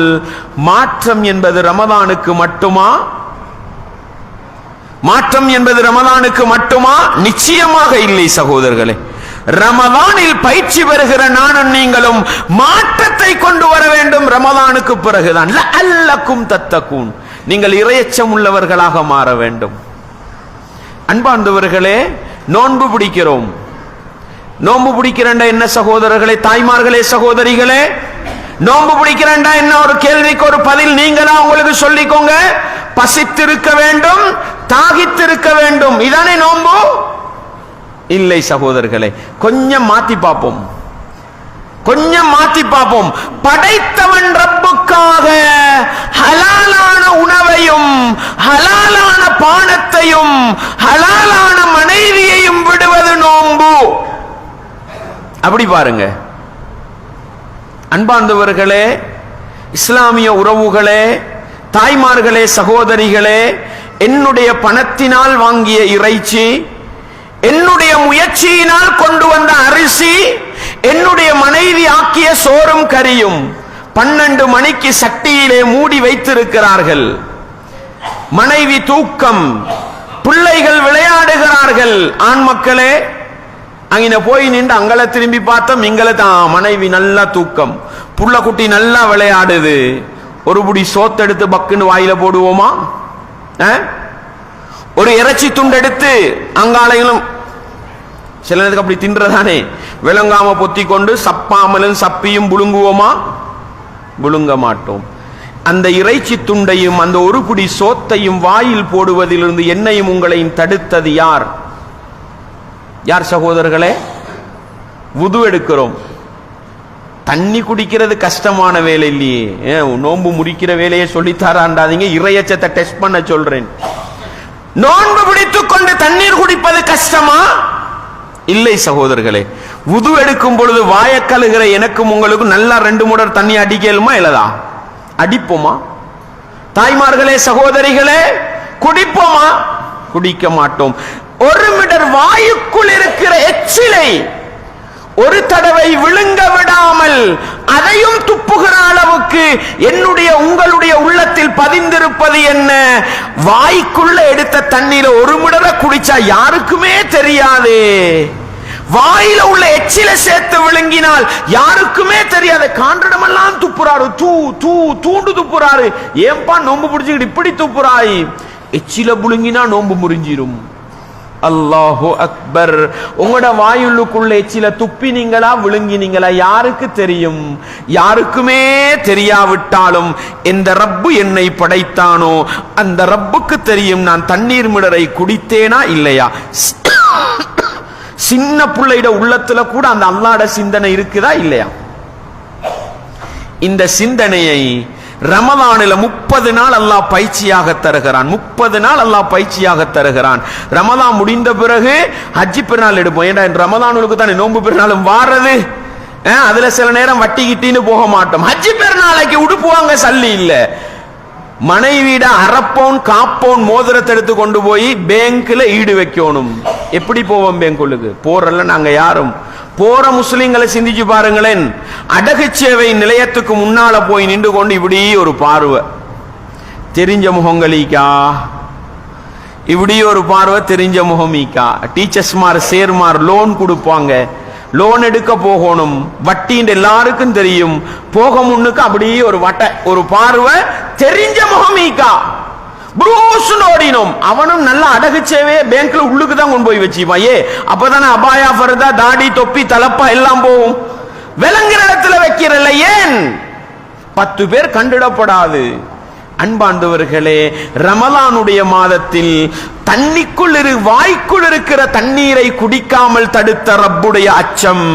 மாற்றம் என்பது ரமலானுக்கு மட்டுமா? மாற்றம் என்பது ரமலானுக்கு மட்டுமா? நிச்சயமாக இல்லை சகோதரர்களே. ரமலானில் பயிற்சி பெறுகிற நானும் நீங்களும் மாற்றத்தை கொண்டு வர வேண்டும் ரமலானுக்கு பிறகுதான். லஅல்லக்கும் தத்தகூன், நீங்கள் இறையச்சம் உள்ளவர்களாக மாற வேண்டும். அன்பார்ந்தவர்களே, நோன்பு பிடிக்கிறோம். நோன்பு பிடிக்கிறேன்டா என்ன சகோதரர்களே, தாய்மார்களே, சகோதரிகளே, நோன்பு பிடிக்கிறேன்டா என்ன? ஒரு கேள்விக்கு ஒரு பதில் நீங்களா உங்களுக்கு சொல்லிக்கோங்க. பசித்திருக்க வேண்டும், தாகித்திருக்க வேண்டும், இதானே நோன்பு? இல்லை சகோதரர்களே, கொஞ்சம் மாத்தி பார்ப்போம், கொஞ்சம் மாத்தி பார்ப்போம். படைத்தவன் ரப்புக்காக ஹலாலான உணவையும் ஹலாலான பானத்தையும் ஹலாலான மனைவியையும் விடுவது நோன்பு. அப்படி பாருங்க அன்பார்ந்தவர்களே, இஸ்லாமிய உறவுகளே, தாய்மார்களே, சகோதரிகளே, என்னுடைய பணத்தினால் வாங்கிய இறைச்சி, என்னுடைய முயற்சியினால் கொண்டு வந்த அரிசி, என்னுடைய மனைவி ஆக்கிய சோறும் கறியும் 12 மணிக்கு சட்டியிலே மூடி வைத்திருக்கிறார்கள். மனைவி தூக்கம், பிள்ளைகள் விளையாடுகிறார்கள். ஆண் மக்களே, அங்க போய் நின்று அங்கல திரும்பி பார்த்தோம், இங்கல மனைவி நல்லா தூக்கம், புள்ள குட்டி நல்லா விளையாடுது. ஒரு புடி சோத்தெடுத்து பக்குன்னு வாயில போடுவோமா? ஒரு இறைச்சி துண்டு எடுத்து அங்காலையிலும் சில நேரத்துக்கு அப்படி தின்றதானே, விளங்காம பொத்தி கொண்டு சப்பாமலும் சப்பியும் புழுங்குவோமா? புழுங்க மாட்டோம். அந்த இறைச்சி துண்டையும் அந்த ஒரு புடி சோத்தையும் வாயில் போடுவதிலிருந்து என்னையும் உங்களையும் தடுத்தது யார்? யார் சகோதரர்களே? வுது எடுக்கிறோம். தண்ணி குடிக்கிறது கஷ்டமான வேலை இல்லையே, நோன்பு முடிக்கிற வேலையை சொல்லித்தாராண்டாதீங்க, இறையச்சத்தை டெஸ்ட் பண்ண சொல்றேன். நோன்பு பிடித்துக் கொண்டு தண்ணீர் குடிப்பது கஷ்டமா? இல்லை சகோதரர்களே. வுது எடுக்கும் பொழுது வாய கழுகிற எனக்கும் உங்களுக்கும் நல்லா 2 முடர் தண்ணி அடிக்கலுமா? இல்லதா? அடிப்போமா? தாய்மார்களே, சகோதரிகளே, குடிப்போமா? குடிக்க மாட்டோம். 1 மீட்டர் வாயுக்குள் இருக்கிற எச்சிலை ஒரு தடவை விழுங்க விடாமல் அதையும் துப்புகிற அளவுக்கு என்னுடைய உங்களுடைய உள்ளத்தில் பதிந்திருப்பது என்ன? வாய்க்குள்ள எடுத்த தண்ணீரை 1 மிடர குடிச்சா யாருக்குமே தெரியாது. வாயில உள்ள எச்சில சேர்த்து விழுங்கினால் யாருக்குமே தெரியாது. காண்டிடமெல்லாம் துப்புறாரு, தூண்டு துப்புறாரு. ஏன்பா நோம்பு பிடிச்சுக்கிட்டு இப்படி துப்புறாய்? எச்சில புழுங்கினா நோம்பு முறிஞ்சிரும். அல்லாஹு அக்பர். உங்களோட வாயுள்ளுக்குள்ள எச்சில துப்பினீங்களா விழுங்கினீங்களா யாருக்கு தெரியும்? யாருக்குமே தெரியாவிட்டாலும் எந்த ரப்பு என்னை படைத்தானோ அந்த ரப்புக்கு தெரியும் நான் தண்ணீர் மிடரை குடித்தேனா இல்லையா. சின்ன பிள்ளைட உள்ளத்துல கூட அந்த அல்லாஹ்ட சிந்தனை இருக்குதா இல்லையா? இந்த சிந்தனையை ரமலானில் 30 நாள் அல்லாஹ் பயிற்சியாக தருகிறான். 30 நாள் அல்லாஹ் பயிற்சியாக தருகிறான். ரமலான் முடிந்த பிறகு ஹஜ்ஜி பெருநாள் எடுப்போம். ஏன்னா ரமலானுக்கு தானே நோன்பு பெருநாளும் வாரது. அதுல சில நேரம் வட்டி கிட்டின்னு போக மாட்டோம். ஹஜ்ஜி பெருநாளைக்கு உடுப்புவாங்க, சல்லி இல்ல. மனைவிட அரப்போன் காப்போன் மோதிரத்தை எடுத்து கொண்டு போய் பேங்க்ல ஈடு வைக்கணும். எப்படி போவோம் பேங்குள்ளுக்கு? போறல நாங்க யாரும். போற முஸ்லிம்களை சிந்திச்சு பாருங்களேன். அடகு சேவை நிலையத்துக்கு முன்னால போய் நின்று கொண்டு இப்படி ஒரு பார்வை, தெரிஞ்ச முகங்களீக்கா, இப்படி ஒரு பார்வை, தெரிஞ்ச முகமீக்கா. டீச்சர்ஸ்மார் சேர்மார் லோன் கொடுப்பாங்க, லோன் எடுக்க போகணும், வட்டின்னு எல்லாருக்கும் தெரியும். போக முன்னுக்கு அப்படியே ஒரு வட்டை, ஒரு பார்வை, தெரிஞ்ச முகமீக்கா. புரூஸ்னோடினோம். அவனும் நல்ல அடகு சேவையை பேங்க்ல உள்ளுக்கு தான் கொண்டு போய் வச்சுப்பான். அப்பதானே அபாயா ஃபர்தா தாடி தொப்பி தலப்பா எல்லாம் போகும். விலங்குற இடத்துல வைக்கிறல்ல, ஏன்? 10 பேர் கண்டிடப்படாது. அன்பாண்டவர்களே, ரமலானுடைய மாதத்தில் தண்ணிக்குள் வாய்க்குள் இருக்கிற தண்ணீரை குடிக்காமல் தடுத்த ரப்புடைய அச்சம்,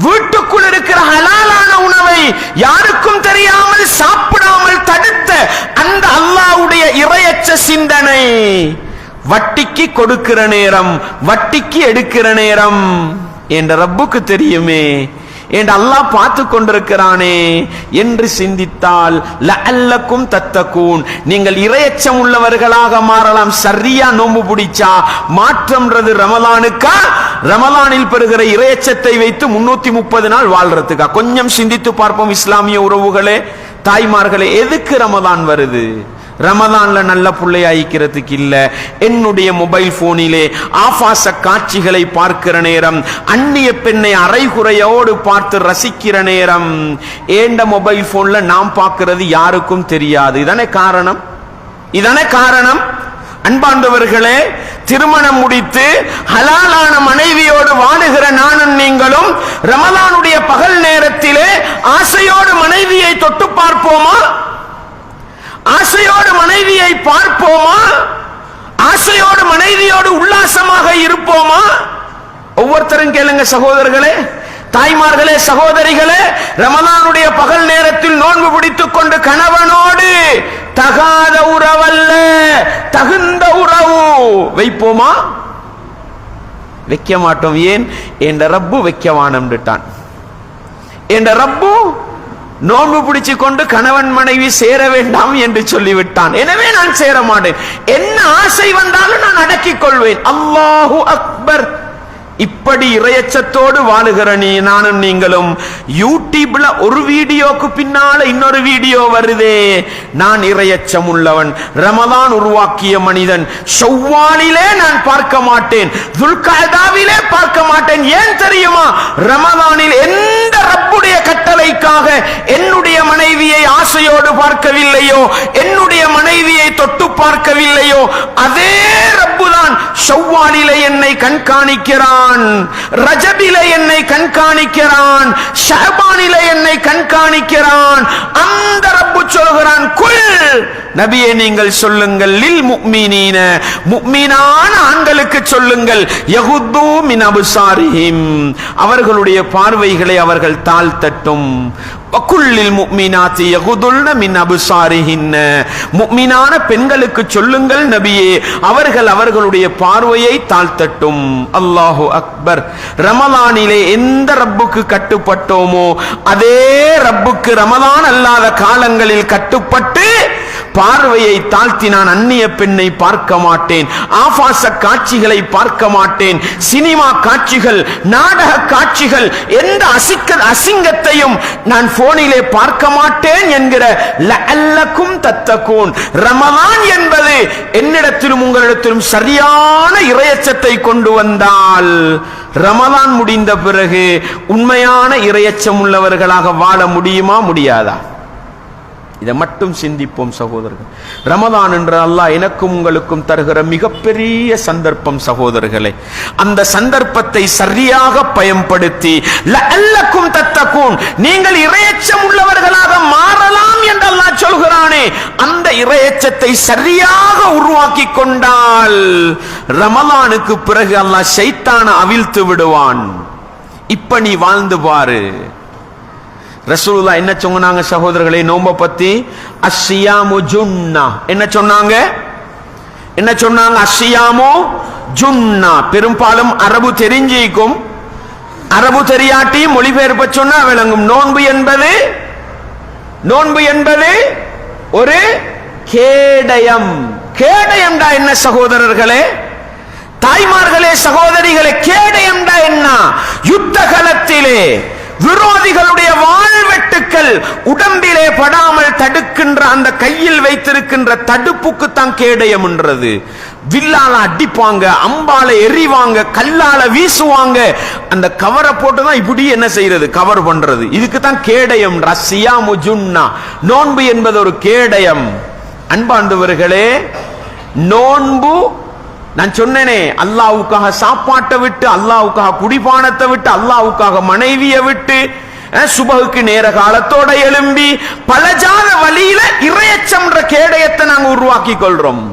வீட்டுக்குள் இருக்கிற ஹலாலான உணவை யாருக்கும் தெரியாமல் சாப்பிடாமல் தடுத்த அந்த அல்லாஹ்வுடைய இறையச்ச சிந்தனை, வட்டிக்கு கொடுக்கிற நேரம், வட்டிக்கு எடுக்கிற நேரம் என்ற ரப்புக்கு தெரியுமே. என்று அல்லாஹ் பார்த்து கொண்டிருக்கிறானே என்று சிந்தித்தால் லஅல்லக்கும் தத்தகூன், நீங்கள் இறையச்சம் உள்ளவர்களாக மாறலாம். சரியா நோன்பு பிடிச்சா மாற்றம்ன்றது ரமலானுக்கா, ரமலானில் பெறுகிற இறையச்சத்தை வைத்து 330 நாள் வாழ்றதுக்கா? கொஞ்சம் சிந்தித்து பார்ப்போம் இஸ்லாமிய உறவுகளே, தாய்மார்களே. எதுக்கு ரமலான் வருது? ரமலான்ல நல்ல புள்ளையாய்க்கிறதுக்கு இல்ல. என்னுடைய மொபைல் போனிலே ஆபாச காட்சிகளை பார்க்கிற நேரம், அந்நிய பெண்ணை அரைகுறையோடு பார்த்து ரசிக்கிற நேரம், ஏண்ட மொபைல் போன்ல நாம் பார்க்கிறது யாருக்கும் தெரியாது. இதானே காரணம்? இதானே காரணம்? அன்பாண்டவர்களே, திருமணம் முடித்து ஹலாலான மனைவியோடு வாழுகிற நானும் நீங்களும் ரமலானுடைய பகல் நேரத்திலே ஆசையோடு மனைவியை தொட்டு பார்ப்போமா? ஆசையோடு மனைவியை பார்ப்போமா? ஆசையோடு மனைவியோடு உல்லாசமாக இருப்போமா? ஒவ்வொருத்தரும் கேளுங்க சகோதரர்களே, தாய்மார்களே, சகோதரிகளே. ரமலானுடைய பகல் நேரத்தில் நோன்பு பிடித்துக் கொண்டு கணவனோடு தகாத உறவல்ல, தகுந்த உறவு வைப்போமா? வைக்க மாட்டோம். ஏன்? என்ற ரப்பு வைக்கவானம்ட்டான். என்ற ரப்பு நோன்பு பிடிச்சு கொண்டு கணவன் மனைவி சேர வேண்டாம் என்று சொல்லிவிட்டான். எனவே நான் சேர மாட்டேன். என்ன ஆசை வந்தாலும் நான் அடக்கிக் கொள்வேன். அல்லாஹு அக்பர். இப்படி இறையச்சத்தோடு வாழுகிற நானும் நீங்களும் யூடியூப்ல ஒரு வீடியோக்கு பின்னால இன்னொரு வீடியோ வருதே. நான் இறையச்சம் உள்ளவன், ரமலான் உருவாக்கிய மனிதன், ஷவ்வாலிலே நான் பார்க்க மாட்டேன், துல்கஅதாவிலே பார்க்க மாட்டேன். ஏன் தெரியுமா? ரமலானில் எந்த ரப்புடைய கட்டளைக்காக என்னுடைய மனைவியை ஆசையோடு பார்க்கவில்லையோ, என்னுடைய மனைவியை தொட்டு பார்க்கவில்லையோ, அதே ரப்புதான் ஷவ்வாலிலே என்னை கண்காணிக்கிறான், ரஜபிலே என்னை கண்காணிக்கிறான், ஷஅபானிலே என்னை கண்காணிக்கிறான். அந்த ரப்பு சொல்கிறான், குல் நபியே நீங்கள் சொல்லுங்கள், லில் முஃமினீன முஃமினான ஆண்களுக்கு சொல்லுங்கள், யகுது மின் அப்சாரிஹிம் அவர்களுடைய பார்வைகளை அவர்கள் தாழ்த்தட்டும். வகுல்லில் முஃமினாத்தி யகுதுல்ன மின் அப்சாரிஹின்ன முஃமினான பெண்களுக்கு சொல்லுங்கள் நபியே, அவர்கள் அவர்களுடைய பார்வையை தாழ்த்தட்டும். அல்லாஹு அக்பர். ரமலானிலே எந்த ரப்புக்கு கட்டுப்பட்டோமோ அதே ரப்புக்கு ரமலான் அல்லாத காலங்களில் கட்டுப்பட்டு பார்வையை தாழ்த்தி நான் அந்நிய பெண்ணை பார்க்க மாட்டேன், ஆபாச காட்சிகளை பார்க்க மாட்டேன், சினிமா காட்சிகள், நாடக காட்சிகள், எந்த அசிங்கத்தையும் நான் போனிலே பார்க்க மாட்டேன் என்கிற லஅல்லக்கும் தத்தகூன். ரமலான் என்பது என்னிடத்திலும் உங்களிடத்திலும் சரியான இறையச்சத்தை கொண்டு வந்தால் ரமலான் முடிந்த பிறகு உண்மையான இறையச்சம் உள்ளவர்களாக வாழ முடியுமா? முடியாதா? இதை மட்டும் சிந்திப்போம் சகோதரர்கள். ரமலான் என்ற அல்லாஹ் எனக்கும் உங்களுக்கும் தருகிற மிகப்பெரிய சந்தர்ப்பம் சகோதரர்களே. அந்த சந்தர்ப்பத்தை சரியாக பயன்படுத்தி லஅல்லக்கும் தத்தகூன் நீங்கள் இறையச்சம் உள்ளவர்களாக மாறலாம் என்று அல்லாஹ் சொல்கிறானே, அந்த இறையச்சத்தை சரியாக உருவாக்கி கொண்டால் ரமலானுக்கு பிறகு அல்லாஹ் ஷைத்தானை அவிழ்த்து விடுவான். இப்ப நீ வாழ்ந்து பாரு. ரசூலுல்லாஹ் என்ன சொன்னாங்க சகோதரர்களே நோம்ப பத்தி? அஸ்ஸியாமு ஜுன்னா. என்ன சொன்னாங்க? என்ன சொன்னாங்க? அஸ்ஸியாமு ஜுன்னா. பெரும்பாலும் அரபு தெரிஞ்சிக்கும், அரபு தெரியாட்டி மொழிபெயர்ப்ப சொன்னா விளங்கும். நோன்பு என்பது ஒரு கேடயம். கேடயம்டா என்ன சகோதரர்களே, தாய்மார்களே, சகோதரிகளே? கேடயம்டா என்ன? யுத்த களத்திலே விரோதிகளுடைய வாழ்வெட்டுக்கள் உடம்பிலே படாமல் தடுக்கின்ற அந்த கையில் வைத்திருக்கின்ற தடுப்புக்கு தான் கேடயம் என்றது. வில்லால அடிப்பாங்க, அம்பால எறிவாங்க, கல்லால வீசுவாங்க. அந்த கவரை போட்டுதான் இப்படி என்ன செய்யறது? கவர் பண்றது. இதுக்கு தான் கேடயம். ரஸ்ஸியாமு ஜுன்னா. நோன்பு என்பது ஒரு கேடயம். அன்பாண்டவர்களே, நோன்பு நான் சொன்னேனே, அல்லாஹ்வுக்காக சாப்பாட்டை விட்டு, அல்லாஹ்வுக்காக குடிபானத்தை விட்டு, அல்லாஹ்வுக்காக மனைவியை விட்டு, சுபகுக்கு நேர காலத்தோட எழும்பி பலஜாத வழியில இறையச்சம்ன்ற கேடயத்தை நாங்க உருவாக்கி கொள்றோம்.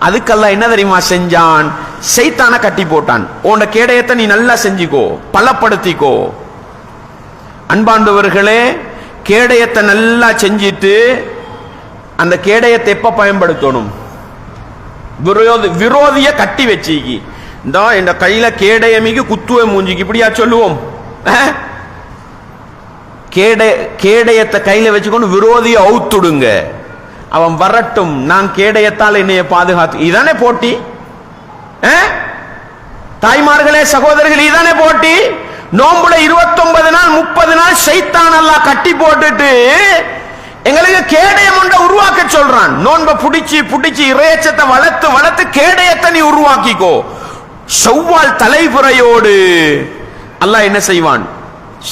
அதுக்கெல்லாம் என்ன தெரியுமா செஞ்சான்? ஷைத்தானை கட்டி போட்டான். உன் கேடயத்தை நீ நல்லா செஞ்சுக்கோ, பலப்படுத்திக்கோ. அன்பாண்டவர்களே, கேடயத்தை நல்லா செஞ்சிட்டு அந்த கேடயத்தை எப்ப பயன்படுத்தணும்? விரோதிய கட்டி வச்சிக்கி, இந்த கையில கேடயமிக்கு குத்துவ மூஞ்சிக்கு இப்படியா சொல்லுவோம்? கேடயத்தை கையில வச்சுக்கொண்டு விரோதியை அவுத்துடுங்க, அவன் வரட்டும், நான் கேடயத்தால் என்னைய பாதுகாத்து. இதானே போட்டி? தாய்மார்களே, சகோதரர்கள், இதானே போட்டி? நோம்புல 29 நாள் 30 நாள் ஷைத்தான் அல்லாஹ் கட்டி போட்டுட்டு எங்களுக்கு கேடயம் ஒன்றை உருவாக்க சொல்றான். நோன்பை புடிச்சு இறையச்சத்தை வளர்த்து கேடயத்தை நீ உருவாக்கிக்கோ. ஷவ்வால் தலைப்புறையோடு அல்லாஹ் என்ன செய்வான்?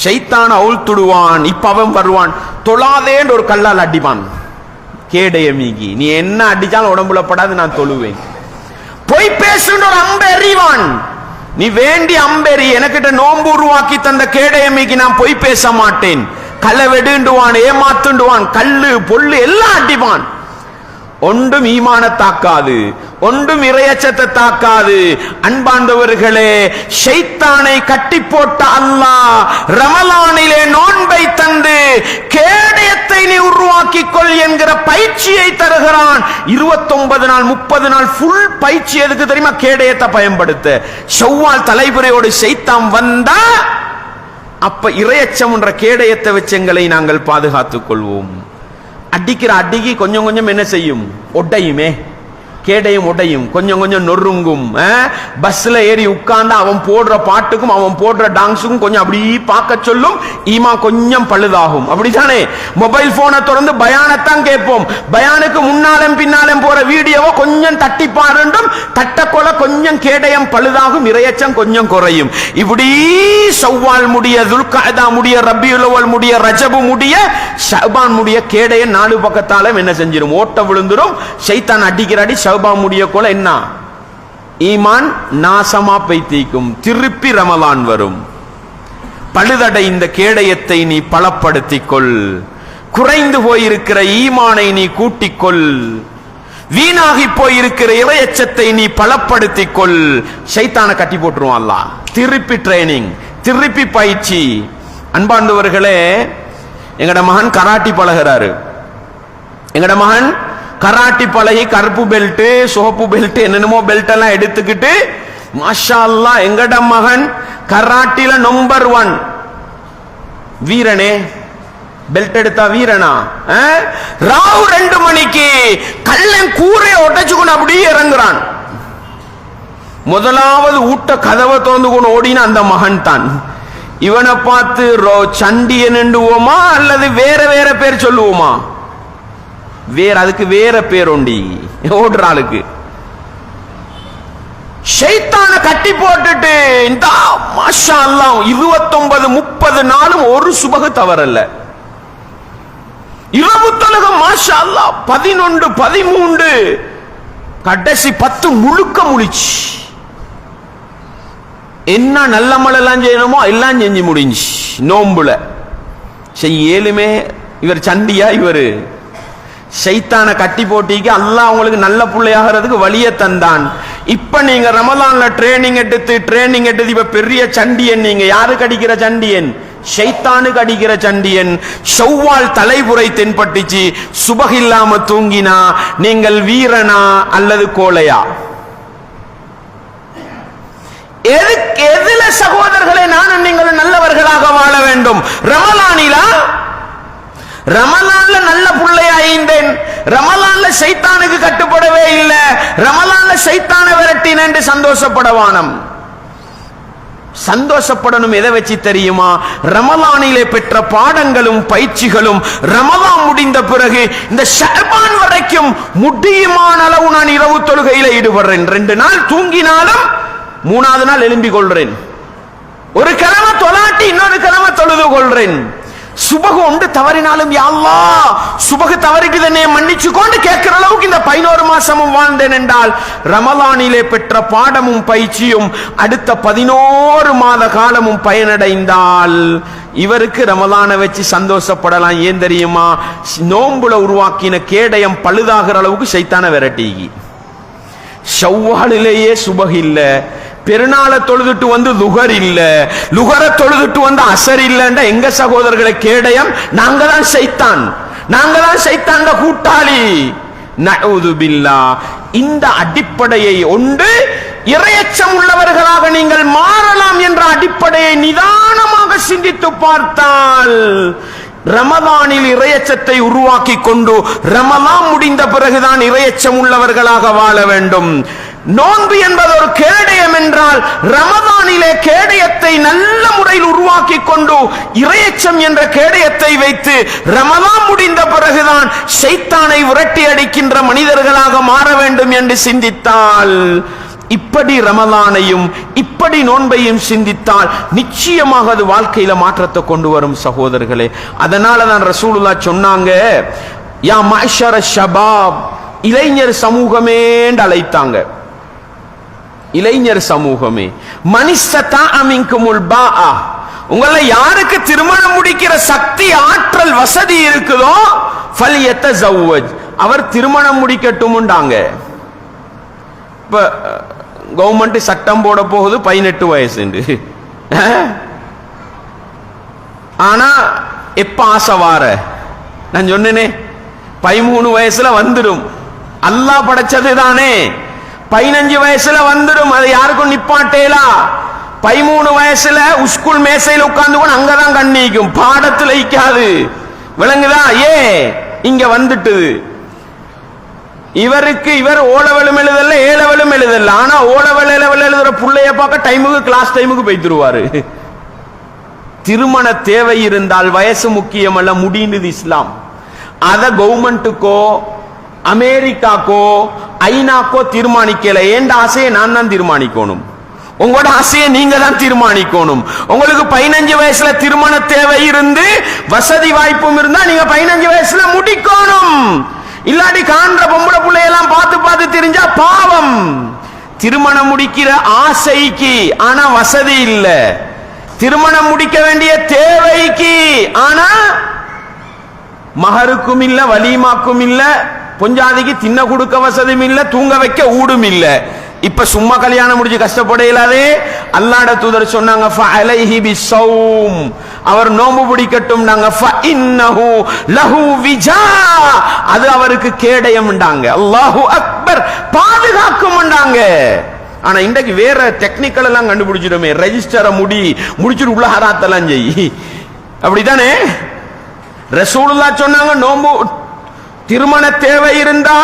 ஷைத்தான் அவுழ்த்துடுவான். இப்ப அவன் வருவான், தொழாதேன்னு ஒரு கல்லால் அடிப்பான். கேடயமீகி நீ என்ன அடிச்சாலும் உடம்புல படாது, நான் தொழுவேன். பொய் பேசுன்ற ஒரு அம்பை எறிவான். நீ வேண்டி அம்பெறி, எனக்கிட்ட நோன்பு உருவாக்கி தந்த கேடயமீகி நான் பொய் பேச மாட்டேன். களவெடுண்டுவான், ஏமாத்துண்டுவான், கல்லு பொல்லு எல்லாம் அடிவான். ஒன்றும் ஈமான தாக்காது, ஒன்றும் இறையச்சத்தை தாக்காது. அன்பார்ந்தவர்களே, ஷைத்தானை கட்டி போட்ட அல்லாஹ் ரமலானிலே நோன்பை தந்து கேடயத்தை நீ உருவாக்கிக் கொள் என்கிற பயிற்சியை தருகிறான். 29 நாள் 30 நாள் ஃபுல் பயிற்சி. எதுக்கு தெரியுமா? கேடயத்தை பயன்படுத்த. ஷவ்வால் தலைப்புறையோடு ஷைத்தான் வந்தா அப்ப இறையச்சம் என்ற கேடயத்தை வச்சு எங்களை நாங்கள் பாதுகாத்துக் கொள்வோம். அடிக்கிற அடிக்கு கொஞ்சம் கொஞ்சம் என்ன செய்யும்? ஒட்டையுமே. கேடையும் உடையும், கொஞ்சம் கொஞ்சம் நொறுங்கும். பஸ்ல ஏறி உட்கார்ந்து அவன் போடுற பாட்டுக்கும் அவன் போடுற டான்ஸுக்கும் கொஞ்சம் அப்படி பார்க்க சொல்லும். ஈமா கொஞ்சம் பழுதாகும். அப்படித்தானே? மொபைல் போனை தொடர்ந்து பயானத்தான் கேட்போம். பயானுக்கு முன்னாலும் பின்னாலும் போற வீடியோவை கொஞ்சம் தட்டி பாருண்டும் தட்டக்கொலை கொஞ்சம் கேடயம் பழுதாகும், இறையச்சம் கொஞ்சம் குறையும். இப்படி ஷவ்வால் முடிய, துல்காதா முடிய, ரபியுல் அவ்வல் முடிய, ரஜபு முடிய, ஷஅபான் முடிய கேடயம் 4 பக்கத்தாலும் என்ன செஞ்சிடும்? ஓட்ட விழுந்துடும். ஷைத்தான் அடிக்கிற அடி ஷஅபா முடிய கொள்ள என்ன? ஈமான் நாசமா பைத்திக்கும். திருப்பி ரமலான் வரும். பழுதடை இந்த கேடயத்தை நீ பலப்படுத்திக் கொள். குறைந்து போயிருக்கிற ஈமானை நீ கூட்டிக் கொள். வீணாகி போயிருக்கிற இறையச்சத்தை நீ பலப்படுத்திக் கொள். ஷைத்தானை கட்டி போட்டுருவான் அல்லாஹ். திருப்பி ட்ரைனிங், திருப்பி பயிற்சி. அன்பார்ந்தவர்களே, எங்கட மகன் கராட்டி பழகிறாரு. எங்கட மகன் கராட்டி பழகி கருப்பு பெல்ட், சோப்பு பெல்ட், என்னென்னமோ பெல்ட் எல்லாம் எடுத்துக்கிட்டு மாஷா அல்லாஹ் எங்கட மகன் கராட்டில நம்பர் 1 வீரனே. பெல்ட் எடுத்தா வீரனா? ராவு 2 மணிக்கு கள்ளன் கூரை ஒட்டச்சுக்கொண்டு அப்படியே இறங்குறான். முதலாவது ஊட்ட கதவை திறந்து கொண்டு ஓடின அந்த மகன் தான். இவனை பார்த்து சண்டியன் என்றுவோமா அல்லது வேற வேற பேர் சொல்லுவோமா? வேற, அதுக்கு வேற பேர் உண்டி ஓடுற ஆளுக்கு. ஷைத்தானை கட்டி போட்டுட்டு இந்த மாஷா அல்லாஹ் 29 30 நாளும் ஒரு சுபகு தவறல்ல. இரவு தொழுகம் மாஷா அல்லாஹ் 11 13 கடைசி 10 முழுக்க முழிச்சு. என்ன நல்ல மழெல்லாம் செய்யணுமோ எல்லாம் செஞ்சு முடிஞ்சு. நோம்புல செய்யலுமே. இவர் சண்டியா? இவரு ஷைத்தானை கட்டி போட்டிக்கு அல்லாஹ் உங்களுக்கு நல்ல பிள்ளையாகிறதுக்கு வழியை தந்தான். இப்ப நீங்க ரமலான்ல ட்ரைனிங் எடுத்து இப்ப பெரிய சண்டியன். நீங்க யாருக்கு அடிக்கிற சண்டியன்? ஷைத்தானுக்கு அடிக்கிற சண்டியன். ஷவ்வால் தலைப்புறை தென்பட்டுச்சு. சுபஹ் இல்லாம தூங்கினா நீங்கள் வீரனா அல்லது கோழையா? எதுல சகோதரர்களே நானும் நீங்களும் நல்லவர்களாக வாழ வேண்டும்? ரமலானிலா? ரமலான்ல நல்ல புள்ளையா ஐந்தேன், ரமலான்ல ஷைத்தானுக்கு கட்டுப்படவே இல்லை, ரமலான்ல ஷைத்தானை விரட்டினேன் என்று சந்தோஷப்படவானம். சந்தோஷப்படணும். எதை வச்சு தெரியுமா? ரமலானிலே பெற்ற பாடங்களும் பயிற்சிகளும் ரமலான் முடிந்த பிறகு இந்த ஷஅபான் வரைக்கும் முடியுமான அளவு நான் இரவு தொழுகையில ஈடுபடுறேன். 2 நாள் தூங்கினாலும் 3வது நாள் எழும்பிக் கொள்றேன். ஒரு கிழமை தொலாட்டி இன்னொரு கிழமை தொழுது கொள்றேன். சுபகு ஒன்று தவறினாலும் யா அல்லாஹ் சுபகு தவறிட்டு என்னை மன்னிச்சு கொண்டு கேட்கிற அளவுக்கு இந்த 11 மாசமும் வாழ்ந்தேன் என்றால் ரமலானிலே பெற்ற பாடமும் பயிற்சியும் அடுத்த 11 மாத காலமும் பயனடைந்தால் இவருக்கு ரமலானை வச்சு சந்தோஷப்படலாம். ஏன் தெரியுமா? நோம்புல உருவாக்கின கேடயம் பழுதாகிற அளவுக்கு ஷைத்தானை விரட்டி. ஷவ்வாலிலேயே சுபகு இல்ல, பெருநாளை தொழுதுட்டு வந்து லுகர் இல்ல, லுகர தொழுதுட்டு வந்து அசர் இல்லைன்ற எங்க சகோதரர்களை கேடயம்? நாங்க தான் ஷைத்தான், நாங்க தான் ஷைத்தான் கூட்டாளி. நஊது பில்லாஹ். இந்த அடிப்படையை ஒன்று இறையச்சம் உள்ளவர்களாக நீங்கள் மாறலாம் என்ற அடிப்படையை நிதானமாக சிந்தித்து பார்த்தால் சொன்னால் ரமலானில் இறையச்சத்தை உருவாக்கி கொண்டு ரமலான் முடிந்த பிறகுதான் இறையச்சம் உள்ளவர்களாக வாழ வேண்டும். நோன்பு என்பது ஒரு கேடயம் என்றால் ரமலானிலே கேடயத்தை நல்ல முறையில் உருவாக்கி கொண்டு இறையச்சம் என்ற கேடயத்தை வைத்து ரமலான் முடிந்த பிறகுதான் ஷைத்தானை விரட்டி அடிக்கின்ற மனிதர்களாக மாற வேண்டும் என்று சிந்தித்தால், இப்படி ரமலானையும் இப்படி நோன்பையும் சிந்தித்தால் நிச்சயமாக அது வாழ்க்கையில மாற்றத்தை கொண்டு வரும் சகோதரர்களே. அதனால தான் ரசூலுல்லாஹ் சொன்னாங்க, யா மஅஷர ஷபாப், இளைஞர் சமூகமே என்று அழைத்தாங்க. இளைஞர் சமூகமே, மனிஸ்ததா மின்குமுல் பாஆ, உங்களை யாருக்கு திருமணம் முடிக்கிற சக்தி ஆற்றல் வசதி இருக்குதோ ஃபல்யத்தஸவ்வஜ், அவர் திருமணம் முடிக்கட்டும்ண்டாங்க. இப்ப கவர்மெண்ட் சட்டம் போட போகுது 18 வயசு. ஆனா எப்ப ஆசை வார, நான் சொன்னேனே 13 வயசுல வந்துடும். அல்லாஹ் படைச்சது தானே, 15 வயசுல வந்துடும். அது யாருக்கும் நிப்பாட்டேலா. 13 வயசுல ஸ்கூல் மேசையில் உட்கார்ந்து கூட அங்கதான் கண்ணிக்கும், பாடத்துல இக்காது. விளங்குதா? இங்க வந்துட்டு இவருக்கு இவர் ஓலவெளும் எழுதல ஏலவெளும் எழுதல. ஆனா ஓலவெள எழுதுற புள்ளைய பார்க்க டைமுக்கு கிளாஸ் டைமுக்கு போய்த்துருவாரு. திருமண தேவை இருந்தால் வயசு முக்கியம் அல்ல, முடிந்தது இஸ்லாம். அத கவர்மெண்ட்டுக்கோ அமெரிக்காக்கோ ஐநாக்கோ தீர்மானிக்கல. ஏண்ட ஆசையை நான் தான் தீர்மானிக்கணும், உங்களோட ஆசையை நீங்க தான் தீர்மானிக்கணும். உங்களுக்கு 15 வயசுல திருமண தேவை இருந்து வசதி வாய்ப்பும் இருந்தா நீங்க 15 வயசுல முடிக்கணும். இல்லாட்டி காண்ற பொம்பளை பிள்ளையெல்லாம் பார்த்து பார்த்து தெரிஞ்சா பாவம். திருமணம் முடிக்கிற ஆசைக்கு ஆனா வசதி இல்ல, திருமணம் முடிக்க வேண்டிய தேவைக்கு ஆனா மகருக்கும் இல்ல, வலிமாக்கும் இல்ல, பொஞ்சாதிக்கு தின்ன கொடுக்க வசதியும் இல்ல, தூங்க வைக்க ஊடும் இல்ல. இப்ப சும்மா கல்யாணம் முடிச்சு கஷ்டப்பட இயலாதே. அல்லாஹ்வுடைய தூதர் சொன்னாங்க, ஃபஅலைஹி பிஸ்ஸௌம், அவர் நோன்பு பிடிக்கட்டும். ஃபஇன்னஹு லஹு விஜா, அது அவருக்கு கேடயம்ண்டாங்க. அல்லாஹு அக்பர், பாதுகாக்கும்ண்டாங்க. ஆனா இன்றைக்கு வேற டெக்னிக்கல் எல்லாம் கண்டுபிடிச்சிடுமே, ரெஜிஸ்டரை முடிச்சிட்டு உள்ள ஹராத்தெல்லாம் செய், அப்படித்தானே? ரசூலுல்லாஹ் சொன்னாங்க, நோன்பு திருமண தேவை இருந்தா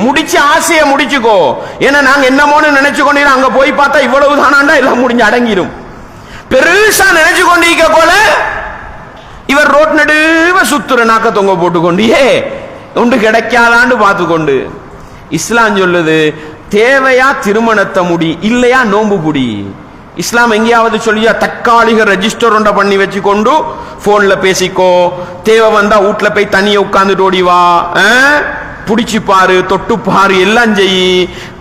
முடிச்சு ஆசையை முடிச்சுக்கோ. ஏன்னா நாங்க என்னமோன்னு நினைச்சு கொண்டு அங்க போய் பார்த்தா இவ்வளவு தானாண்டா எல்லாம் முடிஞ்சு அடங்கிடும். பெருசா நினைச்சு கொண்டிருக்க போல இவர் ரோட் நடுவ சுத்துற நாக்க தொங்க போட்டுக்கொண்டு ஒன்று கிடைக்காதான்னு பார்த்து கொண்டு. இஸ்லாம் சொல்லுது, தேவையா திருமணத்தை முடி, இல்லையா நோன்பு புடி. இஸ்லாம் எங்கேயாவது சொல்லியா தற்காலிக ரெஜிஸ்டர் ஒன்றை பண்ணி வச்சு கொண்டு போன்ல பேசிக்கோ, தேவை வந்தா வீட்டுல போய் தனியா உட்கார்ந்துட்டு ஓடிவா, புடிச்சு பாரு, தொட்டு பாரு, எல்லாம் செய்,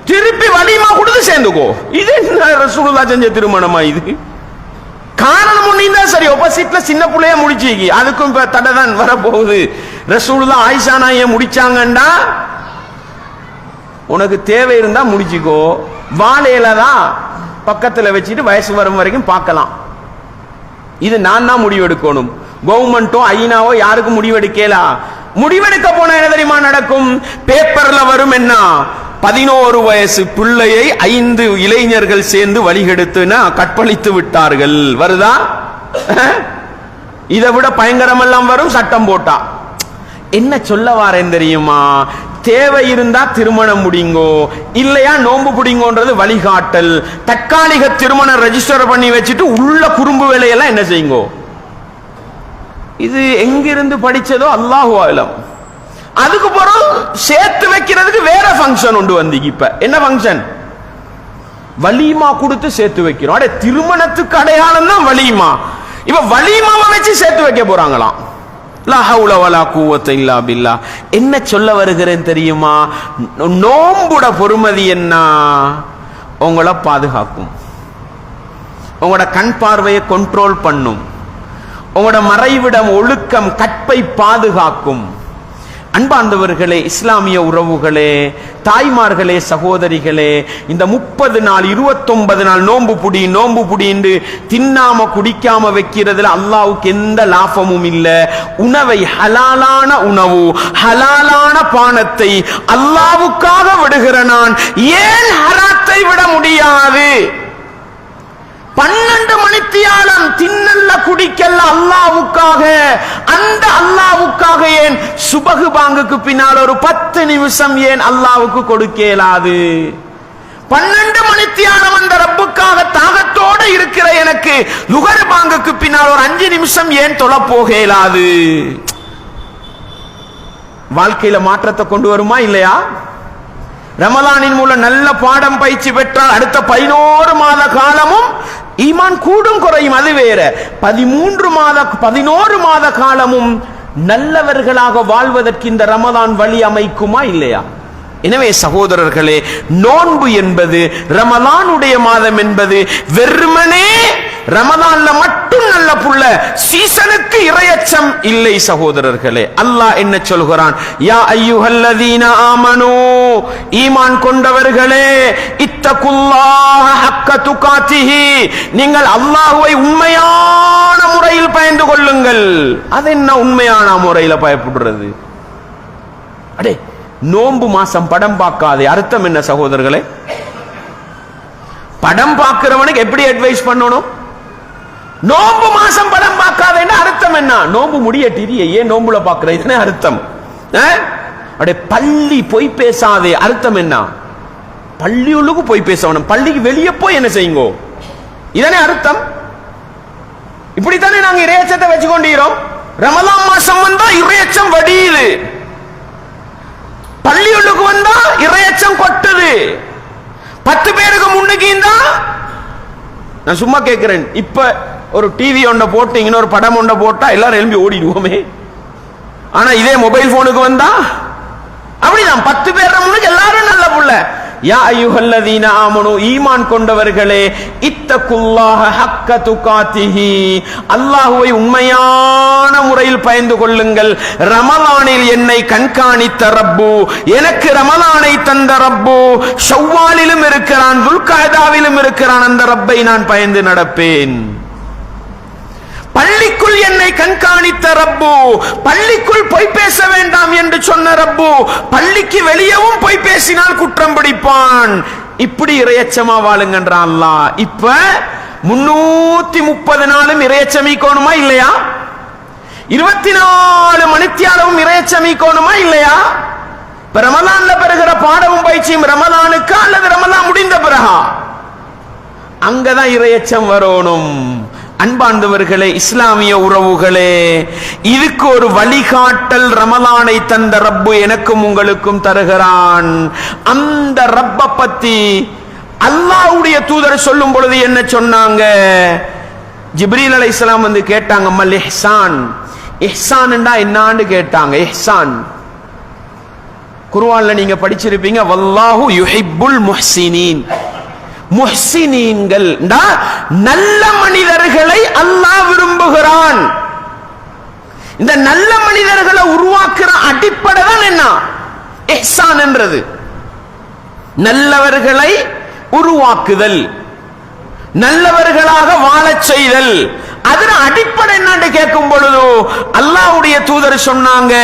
திருப்பி வலிமா கொடுத்து சேர்ந்துக்கோ. இது என்ன ரசூலுல்லாஹ் செஞ்ச திருமணமா இது? காரணம் ஒண்ணு சரி, ஆப்போசிட்ல சின்ன பிள்ளைய முடிச்சிக்கி, அதுக்கும் இப்ப தடை தான் வரப்போகுது. ரசூலுல்லாஹ் ஆயிஷா நாயை முடிச்சாங்கண்டா உனக்கு தேவை இருந்தா முடிச்சுக்கோ, வாழையில தான் பக்கத்துல வச்சுட்டு வயசு வரும் வரைக்கும் பார்க்கலாம். இது நான் தான் முடிவெடுக்கணும். கவர்மெண்டோ ஐநாவோ யாருக்கும் முடிவெடுக்கலா. முடிவெடுக்க போனா என்ன தெரியுமா நடக்கும்? பேப்பர்ல வரும், என்ன 11 வயசு பிள்ளையை 5 இளைஞர்கள் சேர்ந்து வழிகெடுத்துனா கற்பழித்து விட்டார்கள். வருதா? இதை விட பயங்கரம் எல்லாம் வரும் சட்டம் போட்டா. என்ன சொல்ல வாரேன் தெரியுமா? தேவை இருந்தா திருமணம் முடிங்கோ, இல்லையா நோன்பு பிடிங்கோன்றது வழிகாட்டல். தற்காலிக திருமணம் ரெஜிஸ்டர் பண்ணி வச்சுட்டு உள்ள குறும்பு வேலையெல்லாம் என்ன செய்யுங்கோ. இது எங்கிருந்து படிச்சதோ அல்லாஹு ஆலம். அதுக்கு பிறகு சேர்த்து வைக்கிறதுக்கு வேற ஃபங்க்ஷன் உண்டு வந்து. இப்ப என்ன ஃபங்க்ஷன்? வலிமா கொடுத்து சேர்த்து வைக்கிறோம். அடே, திருமணத்துக்கு அடையாளம் தான் வலிமா. இப்ப வலிமாவை வச்சு சேர்த்து வைக்க போறாங்களாம். லா ஹவுல வலா குவத்த இல்லா பில்லாஹ். என்ன சொல்ல வருகிறேன் தெரியுமா? நோம்புட பொறுமதி என்ன? உங்களை பாதுகாக்கும், உங்களோட கண் பார்வையை கண்ட்ரோல் பண்ணும், உங்களோட மறைவிடம் ஒழுக்கம் கற்பை பாதுகாக்கும். அன்பார்ந்தவர்களே, இஸ்லாமிய உறவுகளே, தாய்மார்களே, சகோதரிகளே, இந்த 30 நாள் 29 நாள் நோன்பு புடி தின்னாம குடிக்காம வைக்கிறதுல அல்லாஹ்வுக்கு எந்த லாபமும் இல்ல. உணவை, ஹலாலான உணவு, ஹலாலான பானத்தை அல்லாஹ்வுக்காக விடுகிற நான் ஏன் ஹராத்தை விட முடியாது? பண்ண 12 மணித்தியாலம் தின்னல்ல குடிக்கல்ல அல்லாஹ்வுக்காக, அந்த அல்லாஹ்வுக்காக ஏன் சுபஹ் பாங்குக்கு பின்னால் ஒரு 10 நிமிஷம் ஏன் அல்லாஹ்வுக்கு கொடுக்க இயலாது? 12 மணித்தியாலம் அந்த ரப்புக்காக தாகத்தோடு இருக்கிற எனக்கு லுகர் பாங்குக்கு பின்னால் ஒரு 5 நிமிஷம் ஏன் தொழ போக இயலாது? வாழ்க்கையில மாற்றத்தை கொண்டு வருமா இல்லையா? ரமலானின் மூலம் நல்ல பாடம் பயிற்சி பெற்றால் அடுத்த 11 மாத காலமும் ஈமான் கூடும் குறையும், அது வேற. 11 மாத காலமும் நல்லவர்களாக வாழ்வதற்கு இந்த ரமலான் வழி அமைக்குமா இல்லையா? எனவே சகோதரர்களே, நோன்பு என்பது, ரமலானுடைய மாதம் என்பது வெறுமனே ரமலான்ல மட்டும் நல்ல புள்ள சீசனுக்கு இறையச்சம் இல்லை சகோதரர்களே. அல்லாஹ் என்ன சொல்கிறான்? யா அய்யுஹல்லதீன ஆமனூ, ஈமான் கொண்டவர்களே, இத்தகுல்லாஹ ஹக்க துகாத்திஹி, நீங்கள் அல்லாஹ்வை உண்மையான முறையில் பயந்து கொள்ளுங்கள். அது என்ன உண்மையான முறையில பயப்படுறது? அடே, நோன்பு மாசம் படம் பார்க்காதே, அர்த்தம் என்ன சகோதரர்களே? படம் பார்க்கிறவனுக்கு எப்படி அட்வைஸ் பண்ணணும்? நோன்பு மாசம் படம் பார்க்காதேன்னா அர்த்தம் என்ன? நோன்பு முடியட்டிரிய ஏன் நோன்புல பார்க்கிற, இதுனே அர்த்தம். அடே, பள்ளி போய் பேசாதே, அர்த்தம் என்ன? பள்ளியுள்ளுக்கு போய் பேசணும், பள்ளிக்கு வெளியே போய் என்ன செய்யுங்கோ, இதனே அர்த்தம். இப்படித்தானே நாங்க இறையச்சத்தை வச்சு கொண்டீரோம். ரமலான் மாசம் வந்தா இறையச்சம் வடியுது, பள்ளியுள்ளுக்கு வந்தா இறையச்சம் கொட்டுது. 10 பேருக்கு முன்னுக்கு நான் சும்மா கேட்கிறேன், இப்ப ஒரு டிவி ஒன்றை போட்டு இன்னொரு படம் ஒன்றை போட்டா எல்லாரும் எழும்பி ஓடிடுவோமே. ஆனா இதே மொபைல் போனுக்கு வந்தா அப்படிதான், 10 பேர் முன்னுக்கு எல்லாரும் நல்ல புள்ள. யா அய்யுஹல்லதீன ஆமனூ, ஈமான் கொண்டவர்களே, இத்தகுல்லாஹ ஹக்க துகாத்திஹி, அல்லாஹ்வை உண்மையான முறையில் பயந்து கொள்ளுங்கள். ரமலானில் என்னை கண்காணித்த ரப்பு, எனக்கு ரமலானை தந்த ரப்பு ஷவ்வாலிலும் இருக்கிறான், துல்காதாவிலும் இருக்கிறான், அந்த ரப்பை நான் பயந்து நடப்பேன். பள்ளிக்குள் என்னை கண்காணித்த ரப்பு, பள்ளிக்குள் பொய் பேச வேண்டாம் என்று சொன்ன ரப்பு பள்ளிக்கு வெளியவும் பொய் பேசினால் குற்றம் பிடிப்பான். இப்படி இறையச்சமா வாழுங்கன்றான் அல்லாஹ். இப்ப 330 நாளும் இறையச்சமிக்கணுமா இல்லையா? 24 மணித்தியாலமும் இறையச்சமிக்கணுமா இல்லையா? இப்ப ரமலான்ல பெறுகிற பாடமும் பயிற்சியும் ரமலானுக்கா அல்லது ரமலான் முடிந்த பிறகா? அங்கதான் இறையச்சம் வரணும். அன்பார்ந்தவர்களே, இஸ்லாமிய உறவுகளே, இதுக்கு ஒரு வழிகாட்டல் ரமலானை தந்த ரப்பு எனக்கும் உங்களுக்கும் தருகிறான். அந்த ரப்ப பத்தி அல்லாஹ்வுடைய தூதர் சொல்லும் பொழுது என்ன சொன்னாங்க? ஜிப்ரீல் அலைஹிஸ்ஸலாம் வந்து கேட்டாங்க, மல் இஹ்சான், இஹ்சான் என்றா என்னான்னு கேட்டாங்க. இஹ்சான் குர்ஆன்ல நீங்க படிச்சிருப்பீங்க, வல்லாஹு யுஹிப்புல் முஹ்சினீன். முஹ்சினீன்கள் நல்ல மனிதர்களை அல்லாஹ் விரும்புகிறான். இந்த நல்ல மனிதர்களை உருவாக்குற அடிப்படை தான் என்ன? இஹ்சான் என்றது. நல்லவர்களை உருவாக்குதல், நல்லவர்களாக வாழச் செய்தல், அதன் அடிப்படை என்னன்னு கேட்கும் பொழுது அல்லாஹ்வுடைய தூதர் சொன்னாங்க,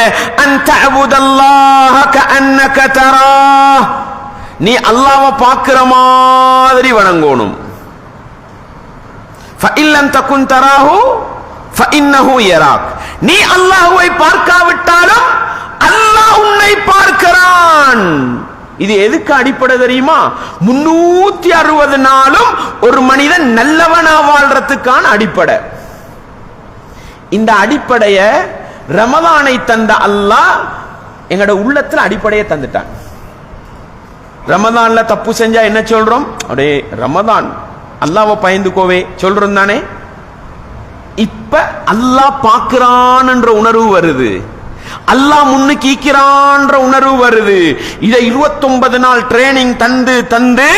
அன்த அபுதல்லாஹ கஅன்னக தராஹ், நீ அல்லாஹ்வை பார்க்கிற மாதிரி வணங்கணும். ஃபஇல்லம் தகுன் தராஹு ஃபஇன்னஹு யராக், நீ அல்லாஹ்வை பார்க்காவிட்டாலும் அல்லாஹ் உன்னை பார்க்கிறான். இது எதுக்கு அடிப்படை தெரியுமா? 360 நாளும் ஒரு மனிதன் நல்லவனா வாழ்றதுக்கான அடிப்படை. இந்த அடிப்படைய ரமலானை தந்த அல்லாஹ் எங்கட உள்ளத்துல அடிப்படையை தந்துட்டான். ரமலான்ல தப்பு செஞ்சா என்ன சொல்றோம்? அப்படியே ரமலான் அல்லாஹ்வை பயந்துக்கோவே சொல்றோம் தானே. இப்ப அல்லாஹ் பார்க்கிறான் என்ற உணர்வு வருது, அல்லாஹ் முன்னுக்கு ஈக்கிறான்ற உணர்வு வருது. இதை 29 நாள் ட்ரைனிங் தந்து தந்து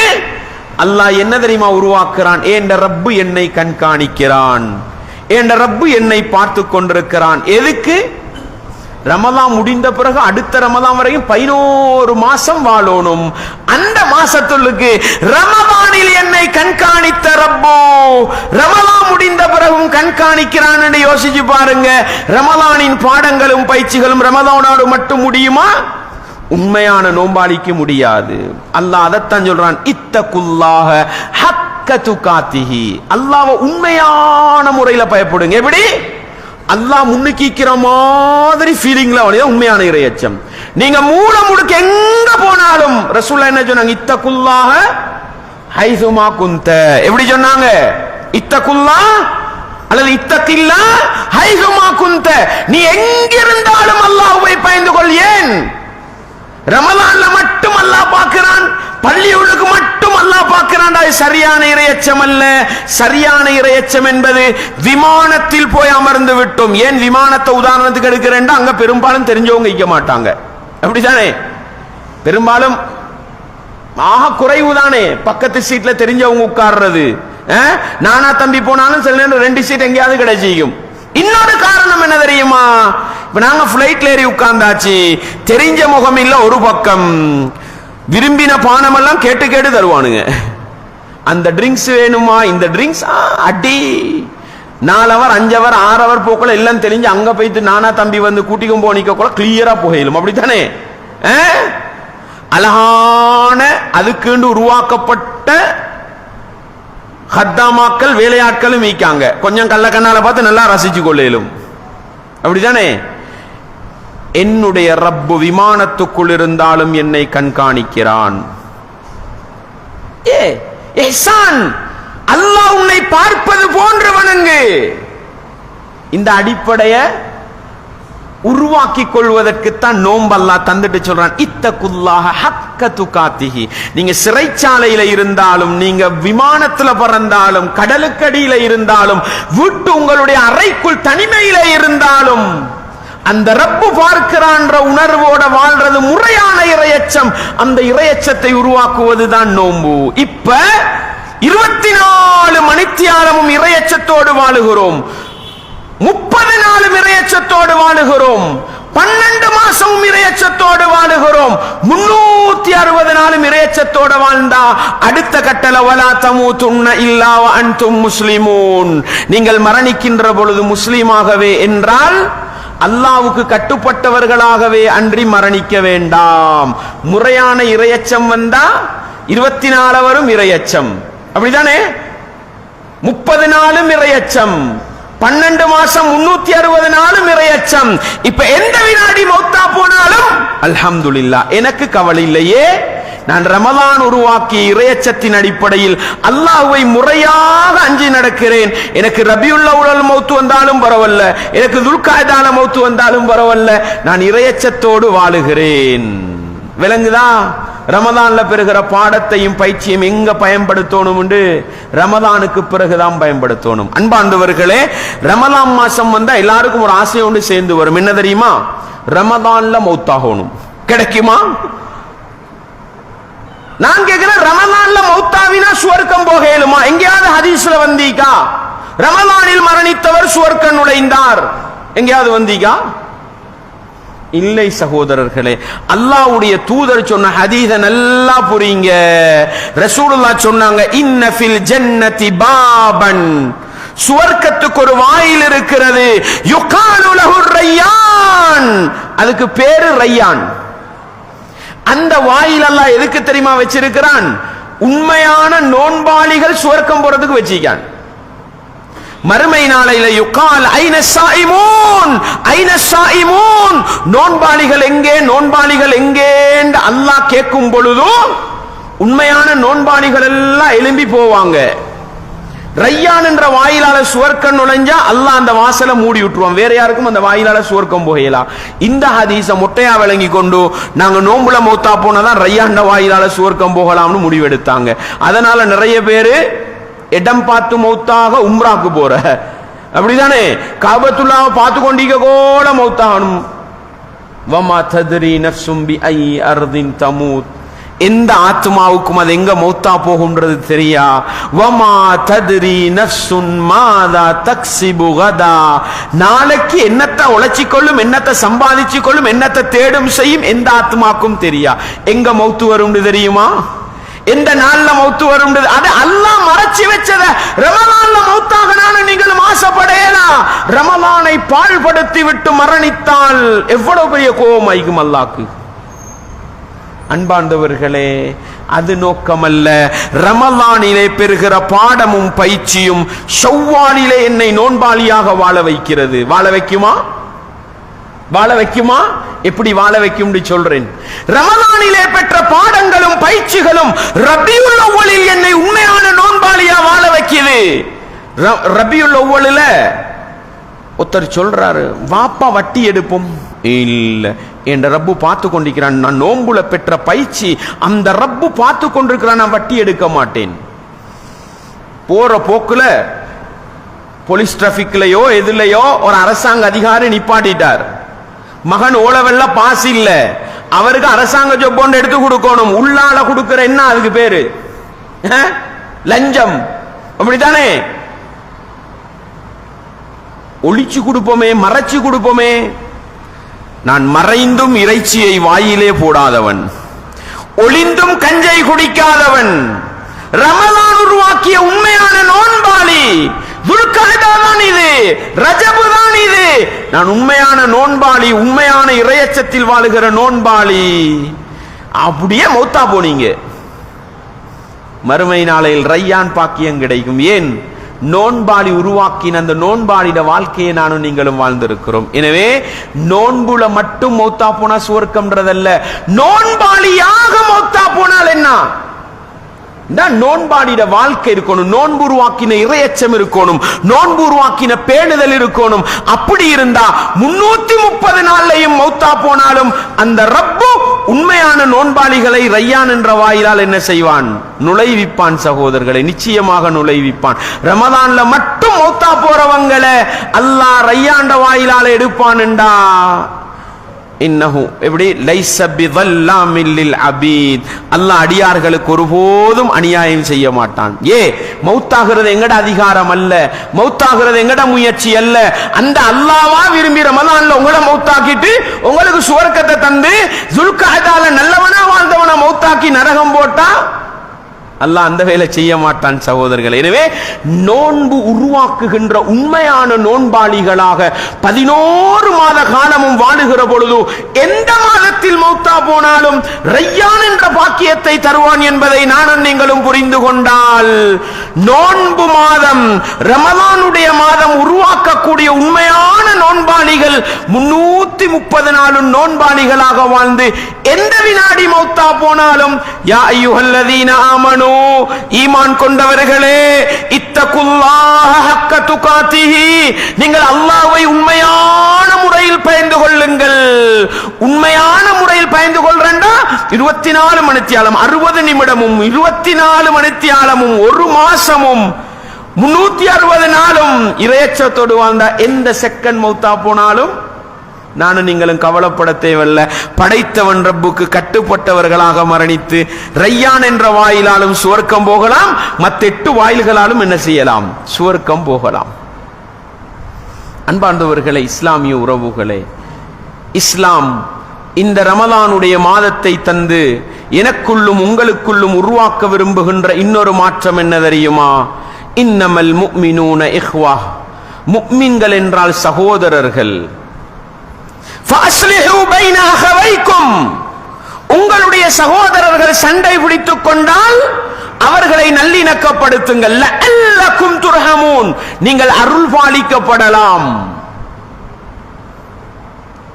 அல்லாஹ் என்ன தெரியுமா உருவாக்குறான்? ஏண்ட ரப்பு என்னை கண்காணிக்கிறான், ஏண்ட ரப்பு என்னை பார்த்து கொண்டிருக்கிறான். எதுக்கு? ரமலான் முடிந்த பிறகு அடுத்த ரமலான் வரைக்கும் 11 மாசம் வாழணும். அந்த மாசத்துக்கு ரமலானில் என்னை கண்காணித்த ரப்போ ரமலான் முடிந்த பிறகும் கண்காணிக்கிறான் என்று யோசிச்சு பாருங்க. ரமலானின் பாடங்களும் பயிற்சிகளும் ரமலானோடு மட்டும் முடியுமா? உண்மையான நோம்பாளிக்கு முடியாது. அல்லாஹ் அதைத்தான் சொல்றான், இத்தகுல்லாஹ ஹக்க ஹக்க துகாத்திஹி, அல்லாஹ்வை உண்மையான முறையில பயப்படுங்க. எப்படி? அல்லாஹ் முன்னுக்கிற மாதிரி ஃபீலிங்ல அவனுடைய உண்மையான இறையச்சம். நீங்க மூல முடுக்க எங்க போனாலும் ரசூலுல்லாஹ் என்ன சொன்னாங்க? இத்தகுல்லாஹ ஹைசுமா குந்த. எப்படி சொன்னாங்க? இத்தகுல்லாஹ் அல்லது இத்தகில்லா ஹைசுமா குந்த. நீ எங்கிருந்தாலும் அல்லாஹ்வை பயந்து கொள். ஏன்? ரமலான்ல மட்டும் அல்லாஹ் பார்க்கிறான், பள்ளியுள்ளுக்கு மட்டும் அல்லாஹ் பார்க்கிறான். அது சரியான இறையச்சம் அல்ல. சரியான இறையச்சம் என்பது விமானத்தில் போய் அமர்ந்து விட்டோம். ஏன் விமானத்தை உதாரணத்துக்கு எடுக்கிறேன்? அங்க பெரும்பாலும் தெரிஞ்சவங்க இருக்க மாட்டாங்க. அப்படித்தானே? பெரும்பாலும் ஆக குறைவுதானே பக்கத்து சீட்ல தெரிஞ்சவங்க உட்கார்றது. நானா தம்பி போனாலும் சில நேரம் 2 சீட் எங்கேயாவது கிடைச்சிக்கும். இன்னொரு காரணம் என்ன தெரியுமா? இப்ப நாங்க பிளைட்ல ஏறி உட்கார்ந்தாச்சு, தெரிஞ்ச முகம் இல்ல ஒரு பக்கம், விரும்பின பானம் எல்லாம் கேட்டு கேட்டு தருவானுங்க. அந்த ட்ரிங்க்ஸ் வேணுமா, இந்த ட்ரிங்க்ஸ் அடி 4 அவர் 5 அவர் 6 அவர் போக்கல எல்லாம் தெரிஞ்சு அங்க போயிட்டு நானா தம்பி வந்து கூட்டிக்கும் போனிக்க கூட கிளியரா போகலும். அப்படித்தானே? அழகான அதுக்கு உருவாக்கப்பட்ட ஹத்தாமாக்கள் வேலையாட்களும் மீக்காங்க. கொஞ்சம் கள்ள கண்ணால பார்த்து நல்லா ரசிச்சு கொள்ளையிலும். அப்படித்தானே? என்னுடைய ரப்பு விமானத்துக்குள் இருந்தாலும் என்னை கண்காணிக்கிறான். அல்லாஹ் உன்னை பார்ப்பது போன்று வணங்கு. இந்த அடிப்படையை உருவாக்கி கொள்வதற்குத்தான் நோன்பு அல்லாஹ் தந்துட்டு சொல்றான். இத்தகுல்லாஹ ஹக்க துகாத்திஹி. நீங்க சிறைச்சாலையில இருந்தாலும், நீங்க விமானத்துல பறந்தாலும், கடலுக்கடியில இருந்தாலும், வீட்டு உங்களுடைய அறைக்குள் தனிமையில இருந்தாலும் அந்த ரப்பு பார்க்கிறான்ற உணர்வோட வாழ்றது முறையான இறையச்சம். அந்த இறையச்சத்தை உருவாக்குவதுதான் நோன்பு. இப்ப 24 மணித்தியாலமும் இறையச்சத்தோடு வாழுகிறோம், 30 நாளும் இறையச்சத்தோடு வாழுகிறோம், 12 மாசமும் இறையச்சத்தோடு வாழுகிறோம், 360 நாளும் இறையச்சத்தோடு வாழ்ந்தா அடுத்த கட்டளை வலா தமூதுன்ன இல்லா வ அன்தும் முஸ்லிமூன். நீங்கள் மரணிக்கின்ற பொழுது முஸ்லிமாகவே என்றால் அல்லாஹ்வுக்கு கட்டுப்பட்டவர்களாகவே அன்றி மரணிக்க வேண்டாம். முறையான இறையச்சம் வந்தா 24 வரும் இறையச்சம். அப்படிதானே? 30 நாளும் இறையச்சம், 12 மாசம் 360 நாளும் இறையச்சம். இப்ப எந்த வினாடி மௌத்தா போனாலும் அல்ஹம்துலில்லாஹ், எனக்கு கவலை இல்லையே, நான் ரமலான் உருவாக்கிய இறையச்சத்தின் அடிப்படையில் அல்லாஹ்வை முறையாக அஞ்சி நடக்கிறேன். எனக்கு ரபியுல் அவ்வல் மௌத்து வந்தாலும் பரவாயில்ல, எனக்கு துல்காய்தான மௌத்து வந்தாலும் பரவாயில்ல, நான் இறையச்சத்தோடு வாழுகிறேன். விளங்குதா? ரமலான்ல பெறுகிற பாடத்தையும் பயிற்சியும் எங்க பயன்படுத்தணும் என்று ரமலானுக்கு பிறகுதான் பயன்படுத்தணும். அன்பாண்டவர்களே, ரமலான் மாசம் வந்தா எல்லாருக்கும் ஒரு ஆசை ஒன்று சேர்ந்து வரும். என்ன தெரியுமா? ரமலான்ல மௌத்தாகணும். கிடைக்குமா? நான் கேட்கிறேன், ரமலான்ல மௌத்தாவினா சுவர்க்கம் போக இயலுமா? எங்கேயாவது ஹதீஸ்ல வந்தீக்கா ரமலானில் மரணித்தவர் சுவர்க்கம் நுழைந்தார்? எங்கேயாவது வந்தீக்கா? இல்லை சகோதரர்களே. அல்லாஹ்வுடைய தூதர் சொன்ன ஹதீஸ நல்லா புரியுங்க. ரசூலுல்லாஹ் சொன்னாங்க, இன்ன ஃபில் ஜன்னதி பாபன், சுவர்க்கத்துக்கு ஒரு வாயில் இருக்கிறது, யுகாலு லஹு ரையான், அதுக்கு பேரு ரையான். அந்த வாயில் அல்லாஹ் எதுக்கு தெரியுமா வச்சிருக்கிறான்? உண்மையான நோன்பாளிகள் சுவர்க்கம் போறதுக்கு வச்சிருக்கான். மறுமை நாளையில யுகால் ஐன ஸாயிமூன், ஐன ஸாயிமூன், நோன்பாளிகள் எங்கே, நோன்பாளிகள் எங்கே என்று அல்லாஹ் கேட்கும் பொழுது உண்மையான நோன்பாளிகள் எல்லாம் எழும்பி போவாங்க. ரையான் என்ற வாயிலால சுவர்க்கம் நுழைஞ்சா அல்லாஹ் அந்த வாசலை மூடி விட்டுருவான். வேற யாருக்கும் அந்த வாயிலால சுவர்க்கம் போகலாம். இந்த ஹதீஸ முட்டையா விளங்கி கொண்டு நாங்க நோம்புல மௌத்தா போனதான் ரையான் வாயிலால சுவர்க்கம் போகலாம்னு முடிவெடுத்தாங்க. அதனால நிறைய பேரு இடம் பார்த்து மௌத்தாக உம்ராக்கு போற, அப்படிதானே? காபத்துல்லாஹ் பார்த்து கொண்டிருக்க கூட மௌத்தாகணும். வமா தத்ரி நஃப்ஸும் பி ஐ அர்தின் தமூத், எந்த ஆத்மாவுக்கும் அது எங்க மௌத்தா போகும்ன்றது தெரியா. வமா தத்ரி நஃப்ஸுன் மாதா தக்ஸிபு கதா, நாளைக்கு என்னத்தை உழைச்சிக்கொள்ளும், என்னத்தை சம்பாதிச்சு கொள்ளும், என்னத்தை தேடும் செய்யும் எந்த ஆத்மாக்கும் தெரியா. எங்க மௌத்து வரும் தெரியுமா? எந்த நாள்ல மௌத்து வரும் அது அல்லாஹ் மறைச்சு வச்சத. ரமலான்ல மௌத்தாகனான நீங்கள் ஆசைப்படையலாம். ரமலானை பாழ்படுத்தி விட்டு மரணித்தால் எவ்வளவு பெரிய கோபம் ஆயிக்கும் அல்லாஹ்க்கு. அன்பார்ந்தவர்களே, அது நோக்கமல்ல. ரமலானிலே பெறுகிற பாடமும் பயிற்சியும் ஷவ்வாலிலே என்னை நோன்பாளியாக வாழ வைக்கிறது. வாழ வைக்குமா? வாழ வைக்குமா? எப்படி வாழ வைக்கும் சொல்றேன். ரமலானிலே பெற்ற பாடங்களும் பயிற்சிகளும் ரபியுல் அவ்வலில் என்னை உண்மையான நோன்பாளியா வாழ வைக்குது. ரபியுல் அவ்வலில ஒருத்தர் சொல்றாரு, வாப்பா வட்டி எடுப்போம். இல்ல, என்ற ரப்பு பார்த்து கொண்டிருக்கிறான். நான் நோன்புல பெற்ற பயிற்சி அந்த ரப்பு பார்த்து கொண்டிருக்கிறான். நான் வட்டி எடுக்க மாட்டேன். போற போக்குல போலீஸ் டிராபிக்லயோ எதுலயோ ஒரு அரசாங்க அதிகாரி நிப்பாட்டிட்டார். மகன் ஓலவெல்ல பாஸ் இல்ல, அவருக்கு அரசாங்க ஜாப் ஒன்று எடுத்து கொடுக்கணும். உள்ளால கொடுக்கிற என்ன அதுக்கு பேரு? லஞ்சம். அப்படித்தானே? ஒளிச்சு கொடுப்போமே, மறைச்சு கொடுப்போமே. நான் மறைந்தும் இறைச்சியை வாயிலே போடாதவன், ஒளிந்தும் கஞ்சை குடிக்காதவன், ரமலான் உருவாக்கிய உண்மையான நோன்பாளி. துல்கஅதா தான் இது, ரஜபு தான் இது. நான் உண்மையான நோன்பாளி, உண்மையான இறையச்சத்தில் வாழுகிற நோன்பாளி. அப்படியே மௌத்தா போனீங்க, மறுமை நாளையில் ரையான் பாக்கியம் கிடைக்கும். ஏன்? நோன்பாளி உருவாக்கின அந்த நோன்பாளிட வாழ்க்கையை நானும் நீங்களும் வாழ்ந்திருக்கிறோம். எனவே நோன்புல மட்டும் மௌத்தா போனா சுவர்க்கம்ன்றதல்ல, நோன்பாளியாக மௌத்தா போனால் என்ன? நோன்பாடிட வாழ்க்கை இருக்கணும், நோன்பு உருவாக்கின இறையச்சம் இருக்கணும், நோன்பு உருவாக்கின பேணுதல் இருக்கணும். அப்படி இருந்தா 330 நாள்லையும் மௌத்தா போனாலும் அந்த ரப்பு உண்மையான நோன்பாளிகளை ரையான் என்ற வாயிலால் என்ன செய்வான்? நுழைவிப்பான். சகோதரர்களை, நிச்சயமாக நுழைவிப்பான். ரமதான்ல மட்டும் மௌத்தா போறவங்களை அல்லாஹ் ரையாண்ட வாயிலால் எடுப்பான் என்றா இன்னஹு எப்படி லைஸ பிதல்லாமில் லில் அபீத். அல்லாஹ் அடியார்களுக்கு ஒருபோதும் அநியாயம் செய்ய மாட்டான். மௌத்தாகிறது எங்கட அதிகாரம் அல்ல, மௌத்தாகிறது எங்கட முயற்சி அல்ல. அந்த அல்லாஹ்வா விரும்பி ரமலான்ல உங்களை மௌத்தாக்கிட்டு உங்களுக்கு சுவர்க்கத்தை தந்து துல்கஅதால நல்லவனா வாழ்ந்தவனா மௌத்தாக்கி நரகம் போட்டா அல்லாஹ் அந்த வேலை செய்ய மாட்டான் சகோதரர்கள். எனவே நோன்பு உருவாக்குகின்ற உண்மையான நோன்பாளிகளாக 11 மாத காலமும் வாழுகிற பொழுது எந்த மாதத்தில் மௌத்தா போனாலும் ரையான் என்ற பாக்கியத்தை தருவான் என்பதை நானும் நீங்களும் புரிந்து கொண்டால், நோன்பு மாதம் ரமலானுடைய மாதம் உருவாக்கக்கூடிய உண்மையான நோன்பாளிகள் 330 நாளும் நோன்பாளிகளாக வாழ்ந்து எந்த வினாடி மௌத்தா போனாலும் யா அய்யுஹல்லதீன ஆமனு, ஈமான் கொண்டவர்களே, இத்தகுல்லாஹ ஹக்க துகாத்திஹி, நீங்கள் அல்லாஹ்வை உண்மையான முறையில் பயந்து கொள்ளுங்கள். உண்மையான முறையில் பயந்து கொள்றேன்டா 24 மணித்தியாலம் 60 நிமிடமும் 24 மணித்தியாலமும் ஒரு மாசமும் 360 நாளும் இறையச்சத்தோடு வாழ்ந்தா எந்த செகண்ட் மௌத்தா போனாலும் நானும் நீங்களும் கவலைப்பட தேவையில்ல. படைத்தவன் ரப்புக்கு கட்டுப்பட்டவர்களாக மரணித்து ரையான் என்ற வாயிலாலும் சுவர்க்கம் போகலாம், மற்ற 8 வாயில்களாலும் என்ன செய்யலாம்? சுவர்க்கம் போகலாம். அன்பார்ந்தவர்களே, இஸ்லாமிய உறவுகளே, இஸ்லாம் இந்த ரமலானுடைய மாதத்தை தந்து எனக்குள்ளும் உங்களுக்குள்ளும் உருவாக்க விரும்புகின்ற இன்னொரு மாற்றம் என்ன தெரியுமா? இன்னமல் முஃமினூன இஹ்வா, முஃமின்கள் என்றால் சகோதரர்கள். ஃபஅஸ்லிஹு பைன அஹவைக்கும், உங்களுடைய சகோதரர்கள் சண்டை பிடித்துக் கொண்டால் அவர்களை நல்லிணக்கப்படுத்துங்கள். லஅல்லகும் துர்ஹமூன், நீங்கள் அருள் பாலிக்கப்படலாம்.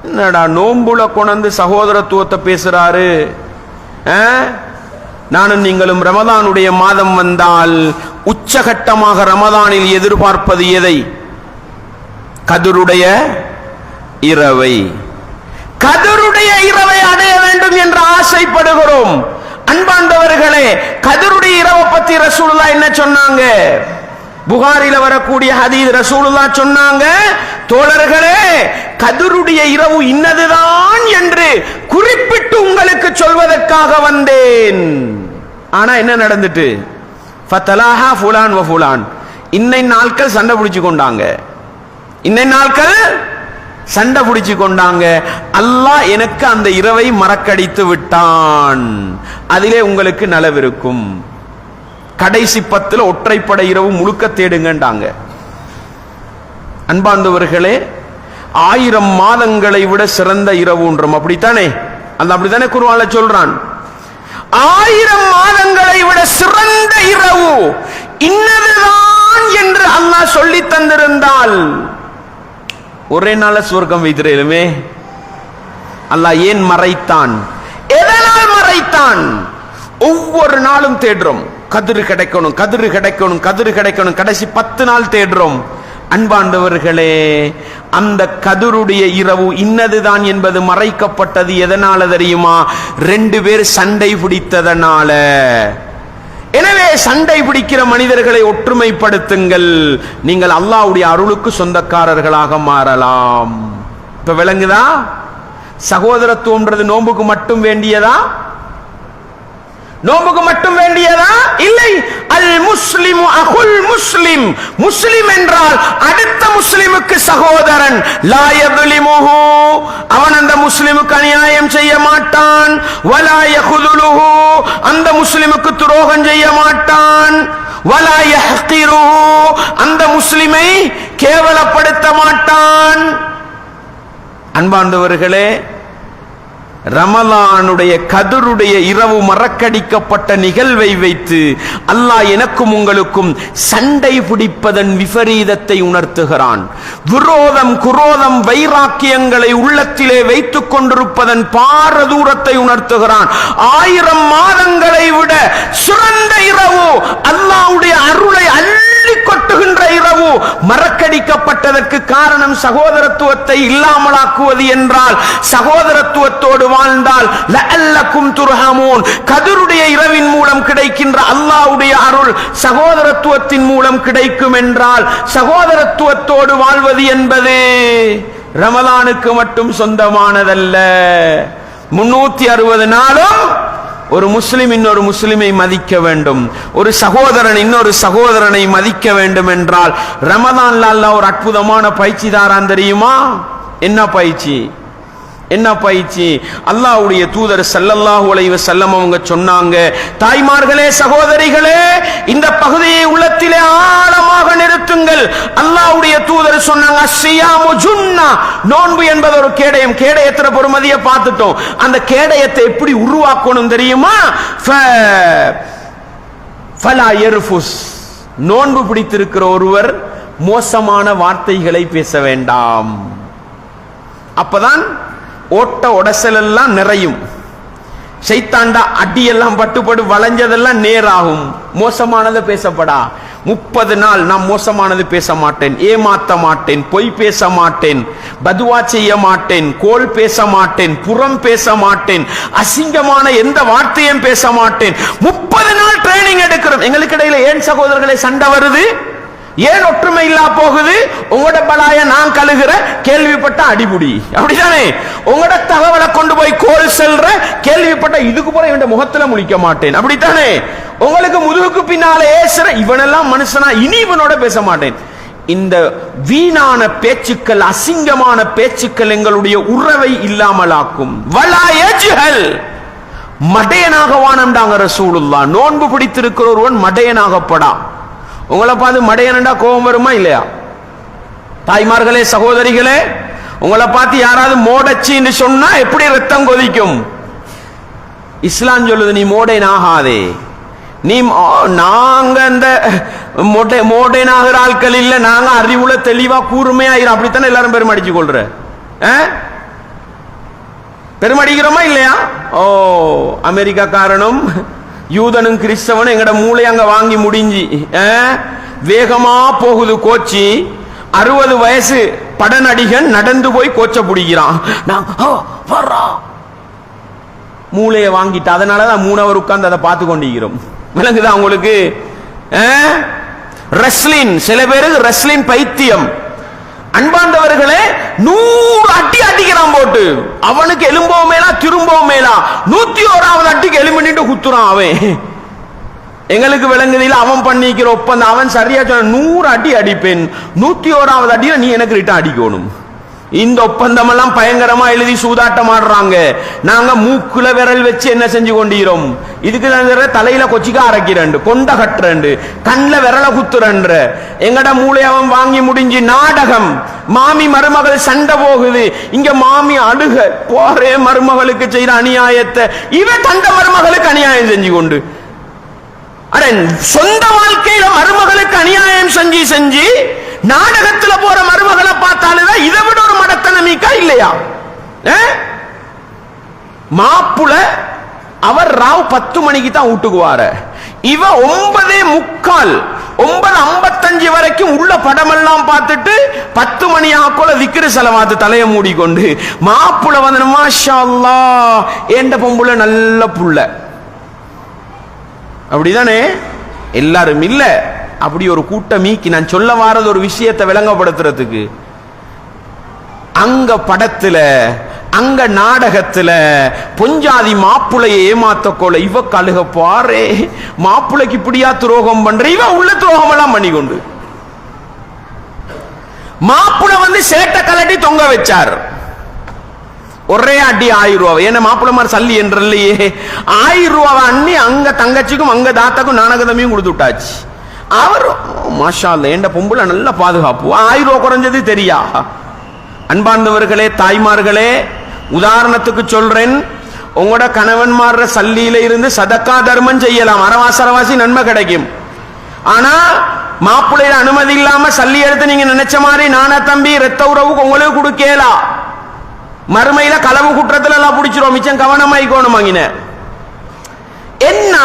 என்னடா நோன்புல கொண்டு சகோதரத்துவத்தை பேசுறாரு? நானும் நீங்களும் ரமதானுடைய மாதம் வந்தால் உச்சகட்டமாக ரமதானில் எதிர்பார்ப்பது எதை? கதுருடைய இரவை. கதருடைய இரவை அடைய வேண்டும் என்று ஆசைப்படுகிறோம். அன்பாண்டவர்களே, கதருடைய இரவை பத்தி ரசூலுல்லாஹ் என்ன சொன்னாங்க? புகாரில வரக்கூடிய ஹதீஸ், ரசூலுல்லாஹ் சொன்னாங்க, தோழர்களே, கதருடைய இரவு இன்னதுதான் என்று குறிப்பிட்டு உங்களுக்கு சொல்வதற்காக வந்தேன். ஆனா என்ன நடந்துட்டு? ஃபதலாஹா ஃபுலான் வ ஃபுலான், இன்னை நாட்கள் சண்டை பிடிச்சு கொண்டாங்க, இன்னை நாட்கள் சண்டை பிடிச்சு கொண்டாங்க. அல்லாஹ் எனக்கு அந்த இரவை மறக்கடித்து விட்டான், அதிலே உங்களுக்கு நலவிருக்கும். கடைசி 10 ஒற்றைப்படை இரவு முழுக்க தேடுங்கண்டாங்க. அன்பார்ந்தவர்களே, 1000 மாதங்களை விட சிறந்த இரவு ஒன்றும். அப்படித்தானே? அந்த அப்படித்தானே குர்ஆன்ல சொல்றான். 1000 மாதங்களை விட சிறந்த இரவு இன்னதுதான் என்று அல்லாஹ் சொல்லி தந்திருந்தால் ஒரே நாள சுவர்க்கம் வைத்திருமே. அல்லாஹ் ஏன் மறைத்தான்? எதனால் மறைத்தான்? ஒவ்வொரு நாளும் தேடுறோம், கதிரு கிடைக்கணும், கதிரு கிடைக்கணும், கதிரு கிடைக்கணும். கடைசி 10 நாள் தேடுறோம். அன்பாண்டவர்களே, அந்த கதிருடைய இரவு இன்னதுதான் என்பது மறைக்கப்பட்டது எதனால தெரியுமா? 2 பேர் சண்டை பிடித்ததனால. எனவே சண்டை பிடிக்கிற மனிதர்களை ஒற்றுமைப்படுத்துங்கள், நீங்கள் அல்லாஹ்வுடைய அருளுக்கு சொந்தக்காரர்களாக மாறலாம். இப்ப விளங்குதா? சகோதரத்துவம்ன்றது நோன்புக்கு மட்டும் வேண்டியதா? நோம்புக்கு மட்டும் வேண்டியதா? இல்லை. அல் முஸ்லிமு அகுல் முஸ்லிம், முஸ்லிம் என்றால் அடுத்த முஸ்லிமுக்கு சகோதரன். லா யظلمஹு, அவன் அந்த முஸ்லிமுக்கு அநியாயம் செய்ய மாட்டான். வலா யഖுதுலுஹு, அந்த முஸ்லிமுக்கு துரோகம் செய்ய மாட்டான். வலா யஹ்கிருஹு, அந்த முஸ்லிமை கேவலப்படுத்த மாட்டான். அன்பார்ந்தவர்களே, ரமலானுடைய கதிருடைய இரவு மறக்கடிக்கப்பட்ட நிகழ்வை வைத்து அல்லாஹ் எனக்கும் உங்களுக்கும் சண்டை பிடிப்பதன் விபரீதத்தை உணர்த்துகிறான். விரோதம், குரோதம், வைராக்கியங்களை உள்ளத்திலே வைத்துக் கொண்டிருப்பதன் பாரதூரத்தை உணர்த்துகிறான். 1000 மாதங்களை விட சிறந்த இரவு, அல்லாஹ்வுடைய அருளை அள்ளி கொட்டுகின்ற இரவு மறக்கடிக்கப்பட்டதற்கு காரணம் சகோதரத்துவத்தை இல்லாமலாக்குவது என்றால், சகோதரத்துவத்தோடு வாழ்ந்தால் லஅல்லக்கும் துர்ஹமூன், கதிருடைய இரவின் மூலம் கிடைக்கின்ற அல்லாஹ்வுடைய அருள் சகோதரத்துவத்தின் மூலம் கிடைக்கும் என்றால், சகோதரத்துவத்தோடு வாழ்வது என்பது ரமலானுக்கு மட்டும் சொந்தமானதல்ல. 360 நாளும் ஒரு முஸ்லிம் இன்னொரு முஸ்லிமை மதிக்க வேண்டும், ஒரு சகோதரன் இன்னொரு சகோதரனை மதிக்க வேண்டும் என்றால் ரமலான்ல அல்லாஹ் ஒரு அற்புதமான பயிற்சி தாரான் தெரியுமா? என்ன பயிற்சி? என்ன பயிற்சி? அல்லாஹ்வுடைய தூதர் ஸல்லல்லாஹு அலைஹி வஸல்லம் அவங்க சொன்னாங்க, தாய்மார்களே, சகோதரிகளே, இந்த பகுதியை உள்ளத்திலே ஆழமாக நிறுத்துங்கள். அல்லாஹ்வுடைய தூதர் சொன்னாங்க, அஸ்ஸியாமு ஜுன்னா, நோன்பு என்பது ஒரு கேடயம். கேடயத்திற பொறுமதியை பார்த்துட்டோம். அந்த கேடயத்தை எப்படி உருவாக்கணும் தெரியுமா? ஃபலா யர்ஃபுஸ், நோன்பு பிடித்திருக்கிற ஒருவர் மோசமான வார்த்தைகளை பேச வேண்டாம். அப்பதான் ஓட்ட உடசல் எல்லாம் நிறையும். சைத்தாண்டா அடியெல்லாம் பட்டுப்படு வளைஞ்சதெல்லாம் நேராகும். மோசமானதை பேசப்படா. 30 நாள் நான் மோசமானது பேச மாட்டேன், ஏமாத்த மாட்டேன், பொய் பேச மாட்டேன், பதுவா செய்ய மாட்டேன், கோல் பேச மாட்டேன், புறம் பேச மாட்டேன், அசிங்கமான எந்த வார்த்தையும் பேச மாட்டேன். 30 நாள் ட்ரைனிங் எடுக்கிறோம். எங்களுக்கு இடையில ஏன் சகோதரர்களை சண்டை வருது? ஏன் ஒற்றுமை இல்லா போகுது? உங்களோட பலாய நான் கழுகுற, கேள்விப்பட்ட அடிபுடி, அப்படித்தானே? உங்களோட தகவலை கொண்டு போய் கோல் செல்ற, கேள்விப்பட்ட இதுக்கு போல இவன் முகத்துல முழிக்க மாட்டேன், அப்படித்தானே? உங்களுக்கு முதுகுக்கு பின்னால ஏசுற, இவனெல்லாம் மனுஷனா, இனி இவனோட பேச மாட்டேன். இந்த வீணான பேச்சுக்கள், அசிங்கமான பேச்சுக்கள் எங்களுடைய உறவை இல்லாமலாக்கும். வலா யஜ்ஹல், மடையனாக வானம்டாங்க ரசூலுல்லாஹ். நோன்பு பிடித்திருக்கிற ஒருவன் மடையனாகப்படா. உங்களை பார்த்து மடையனண்டா கோபம் வருமா இல்லையா? தாய்மார்களே, சகோதரிகளே, உங்களை பார்த்து யாராவது மோடச்சின்னு சொன்னா எப்படி ரத்தம் கொதிக்கும்? இஸ்லாம் சொல்லுது, நீ மோடேன் ஆகாதே. நீ நாங்க இந்த மோடேன் ஆகிற ஆட்கள் இல்ல, நாங்க அறிவுல தெளிவா கூர்மையாயிரும். அப்படித்தானே எல்லாரும் பெருமடிச்சு கொள்ற. பெருமடிக்கிறோமா இல்லையா? ஓ, அமெரிக்கா காரணம் யூதனும் கிறிஸ்தவனும் எங்கட மூளை அங்க வாங்கி முடிஞ்சு வேகமா போகுது கோச்சி. 60 வயசு பட நடிகன் நடந்து போய் கோச்ச பிடிக்கிறான். மூளையை வாங்கிட்டு, அதனாலதான் 3 hour உட்கார்ந்து அதை பார்த்து கொண்டிருக்கிறோம். விளங்குதா உங்களுக்கு? ரெஸ்லின், சில பேருக்கு ரெஸ்லின் பைத்தியம். அன்பாண்டவர்களே, 100 அடி அடிக்கிறான் போட்டு, அவனுக்கு எலும்பவும் மேலா திரும்பவும் மேலா. 101வது அடிக்கு எலும்பு நின்று குத்துறான் அவன். எங்களுக்கு விளங்குதில்ல அவன் பண்ணிக்கிற ஒப்பந்தம். அவன் சரியா சொன்ன 100 அடி அடிப்பேன், 101வது அடியில நீ எனக்கு ரிட்டன் அடிக்கணும். இந்த ஒப்பந்தம் எல்லாம் பயங்கரமா எழுதி சூதாட்டம் ஆடுறாங்க. நாங்க மூக்குல விரல் வச்சு என்ன செஞ்சு கொண்டீரோம், இதுக்கு தலையில கொச்சிக்கா அரைக்கிறேன், கொண்ட கட்டுறேன், கண்ல விரல குத்துறேன். எங்கட மூளை அவன் வாங்கி முடிஞ்சு நாடகம். மாமி மருமகள் சண்டை போகுது, இங்க மாமி அழுக போறே மருமகளுக்கு செய்யற அநியாயத்தை இவன் தந்த மருமகளுக்கு அநியாயம் செஞ்சு கொண்டு, அட சொந்த வாழ்க்கையில மருமகளுக்கு அநியாயம் செஞ்சு செஞ்சு நாடகத்துல போற மருமகளை பார்த்தாலுதான் இதை விட ஒரு மடத்தனமிக்கா இல்லையா? மாப்புல அவர் ராவ் 10 மணிக்கு தான் வீட்டுக்குவார, இவ 9:45 9:55 வரைக்கும் உள்ள படமெல்லாம் பார்த்துட்டு 10 மணி ஆக்குள்ள விக்கிர செலவாத்து தலையை மூடிக்கொண்டு மாப்புல வந்து மாஷா அல்லாஹ் ஏண்ட பொம்புல நல்ல புள்ள. அப்படிதானே? எல்லாரும் இல்ல, அப்படி ஒரு கூட்டமீக்கி. நான் சொல்ல வாரது ஒரு விஷயத்தை விளங்கப்படுத்துறதுக்கு, அங்க படத்துல அங்க நாடகத்துல பொஞ்சாதி மாப்புளையை ஏமாத்தக்கோல இவ கழுக பாரு, மாப்புளைக்கு இப்படியா துரோகம் பண்ற, இவ உள்ள துரோகம் எல்லாம் பண்ணி கொண்டு மாப்புளை வந்து சேட்டை கலட்டி தொங்க வச்சார். ஒரே அடி 1000 ரூபாய். ஏன்னா மாப்பிளமார் சல்லி என்றல்லையே, 1000 ரூபாய் அண்ணி அங்க தங்கச்சிக்கும் அங்க தாத்தாக்கும் நானகதமையும் கொடுத்து விட்டாச்சு. அவர் மாஷா அல்லாஹ் ஏண்ட பொம்புல நல்ல பாதுகாப்பு, 1000 ரூபாய் குறைஞ்சது தெரியா? அன்பார்ந்தவர்களே, தாய்மார்களே, உதாரணத்துக்கு சொல்றேன், உங்களோட கணவன்மார சல்லியில இருந்து சதக்கா தர்மம் செய்யலாம், அரவாசரவாசி நன்மை கிடைக்கும். ஆனா மாப்பிள்ளையில அனுமதி இல்லாம சல்லி எடுத்து நீங்க நினைச்ச மாதிரி நானா தம்பி ரத்த உறவுக்கு உங்களுக்கு கொடுக்கலா, மறுமையில களவு குற்றத்துல எல்லாம் பிடிச்சிரும். மிச்சம் கவனமாயிக்கோணும். என்ன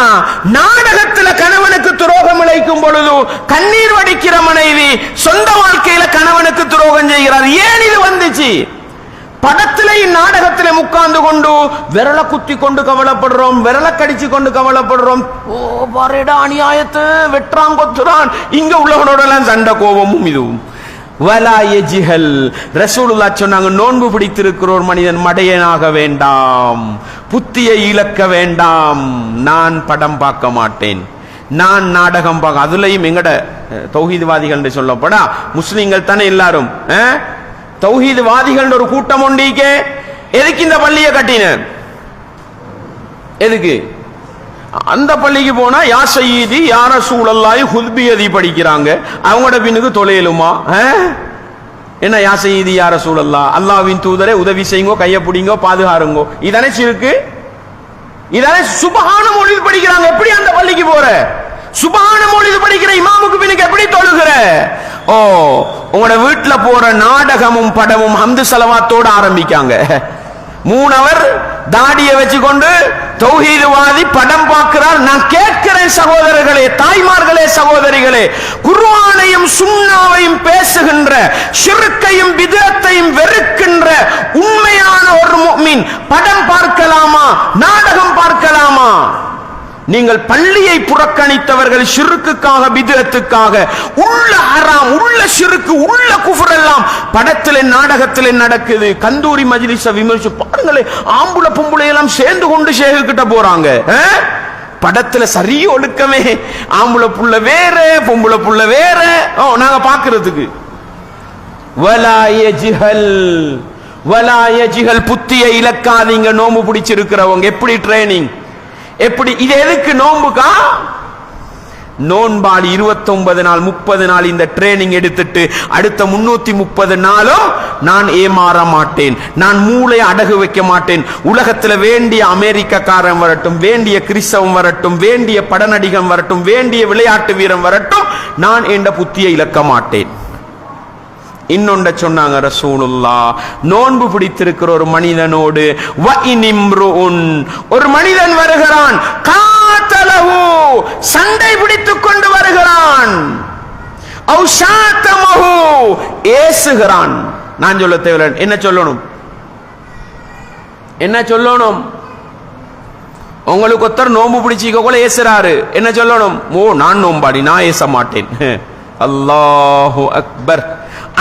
நாடகத்துல கணவனுக்கு துரோகம் இழைக்கும் பொழுது கண்ணீர் வடிக்கிற மனைவி சொந்த வாழ்க்கையில கணவனுக்கு துரோகம் செய்கிறார். ஏன் இது வந்துச்சு? படத்திலையும் நாடகத்திலே உட்கார்ந்து கொண்டு விரல குத்தி கொண்டு கவலைப்படுறோம், விரல கடிச்சு கொண்டு கவலைப்படுறோம். ஓ பாருடா அநியாயத்தை வெற்றான் கொத்துறான், இங்க உள்ளவனோட எல்லாம் சண்டை கோபமும் இதுவும். வலா யஜ்ஹல், ரசூலுல்லாஹ் சொன்னாங்க, நோன்பு பிடித்திருக்கிற ஒரு மனிதன் மடையனாக வேண்டாம், புத்தியை இழக்க வேண்டாம். நான் படம் பார்க்க மாட்டேன், நான் நாடகம் பார்க்க. அதுலயும் எங்கட தௌஹீத்வாதிகள் சொல்லப்படா, முஸ்லிம்கள் தானே எல்லாரும், தௌஹீத்வாதிகள் ஒரு கூட்டம் ஒண்டிக்கே. எதுக்கு இந்த பள்ளியை கட்டின? எதுக்கு? அந்த பள்ளிக்கு போனா யா சய்யிதி யா ரசூலல்லாஹி ஹுத்பியதி படிக்கிறாங்க, அவங்களோட பின்னுக்கு தொலையலுமா? என்ன யா சய்யிதி யா ரசூலல்லாஹ், அல்லாஹ்வின் தூதரே உதவி செய்யுங்கோ, கையை பிடிங்கோ, பாதுகாருங்கோ, இதானே சிறுக்கு? இதானே சுபஹான மௌலித் படிக்கிறாங்க. எப்படி அந்த பள்ளிக்கு போற? சுபஹான மௌலித் படிக்கிற இமாமுக்கு பின்னுக்கு எப்படி தொழுகிற? ஓ, உங்களோட வீட்டுல போற நாடகமும் படமும் ஹம்து ஸலவாத்தோட ஆரம்பிக்காங்க. 3 அவர் தாடியை வச்சுக்கொண்டு தௌஹீத்வாதி படம் பார்க்கிறார். நான் கேட்கிறேன் சகோதரர்களே, தாய்மார்களே, சகோதரிகளே, குர்ஆனையும் சுன்னாவையும் பேசுகின்ற, ஷிர்க்கையும் பித்அத்தையும் வெறுக்கின்ற உண்மையான ஒரு முஃமின் படம் பார்க்கலாமா, நாடகம் பார்க்கலாமா? நீங்கள் பள்ளியை புறக்கணித்தவர்கள் ஷிர்க்குக்காக, பித்அத்துக்காக, உள்ள ஹராம், உள்ள ஷிர்க், உள்ள குஃப்ர் எல்லாம் படத்திலே நாடகத்திலே நடக்குது. கந்தூரி மஜ்லிஸ விமர்சி பாருங்களே, ஆம்புல பொம்புளை எல்லாம் சேர்ந்து கொண்டு ஷேகு கிட்ட போறாங்க. படத்துல சரிய ஒழுக்கமே, ஆம்புல புள்ள வேற, பொம்புல புள்ள வேற. நாங்க பாக்குறதுக்கு வலா யஜ்ஹல், வலா யஜ்ஹல், புத்தியை இழக்காதீங்க. நோம்பு பிடிச்சிருக்கிறவங்க எப்படி ட்ரைனிங், எப்படி? இது எதுக்கு நோம்புக்கா? நோன்பாளி 29 நாள் 30 நாள் இந்த ட்ரைனிங் எடுத்துட்டு அடுத்த 330 நாளும் நான் ஏமாற மாட்டேன், நான் மூளை அடகு வைக்க மாட்டேன். உலகத்துல வேண்டிய அமெரிக்கக்காரன் வரட்டும், வேண்டிய கிறிஸ்தவம் வரட்டும், வேண்டிய படநடிகன் வரட்டும், வேண்டிய விளையாட்டு வீரன் வரட்டும், நான் என்ற புத்தியை இழக்க மாட்டேன். இன்னொண்ட சொன்னாங்க ரசூலுல்லாஹ், நோன்பு பிடித்திருக்கிற ஒரு மனிதனோடு ஒரு மனிதன் வருகிறான், காத்தலஹு, சண்டை பிடித்துக் கொண்டு வருகிறான், அவ் ஷாத்தமஹு, ஏசுகிறான். நான் சொல்ல தேவையில்லை, என்ன சொல்லணும்? என்ன சொல்லணும்? உங்களுக்கு ஒருத்தர் நோன்பு பிடிச்சிக்க கூட ஏசுறாரு, என்ன சொல்லணும்? ஓ நான் நோம்பாடி, நான் ஏச மாட்டேன். அல்லாஹு அக்பர்.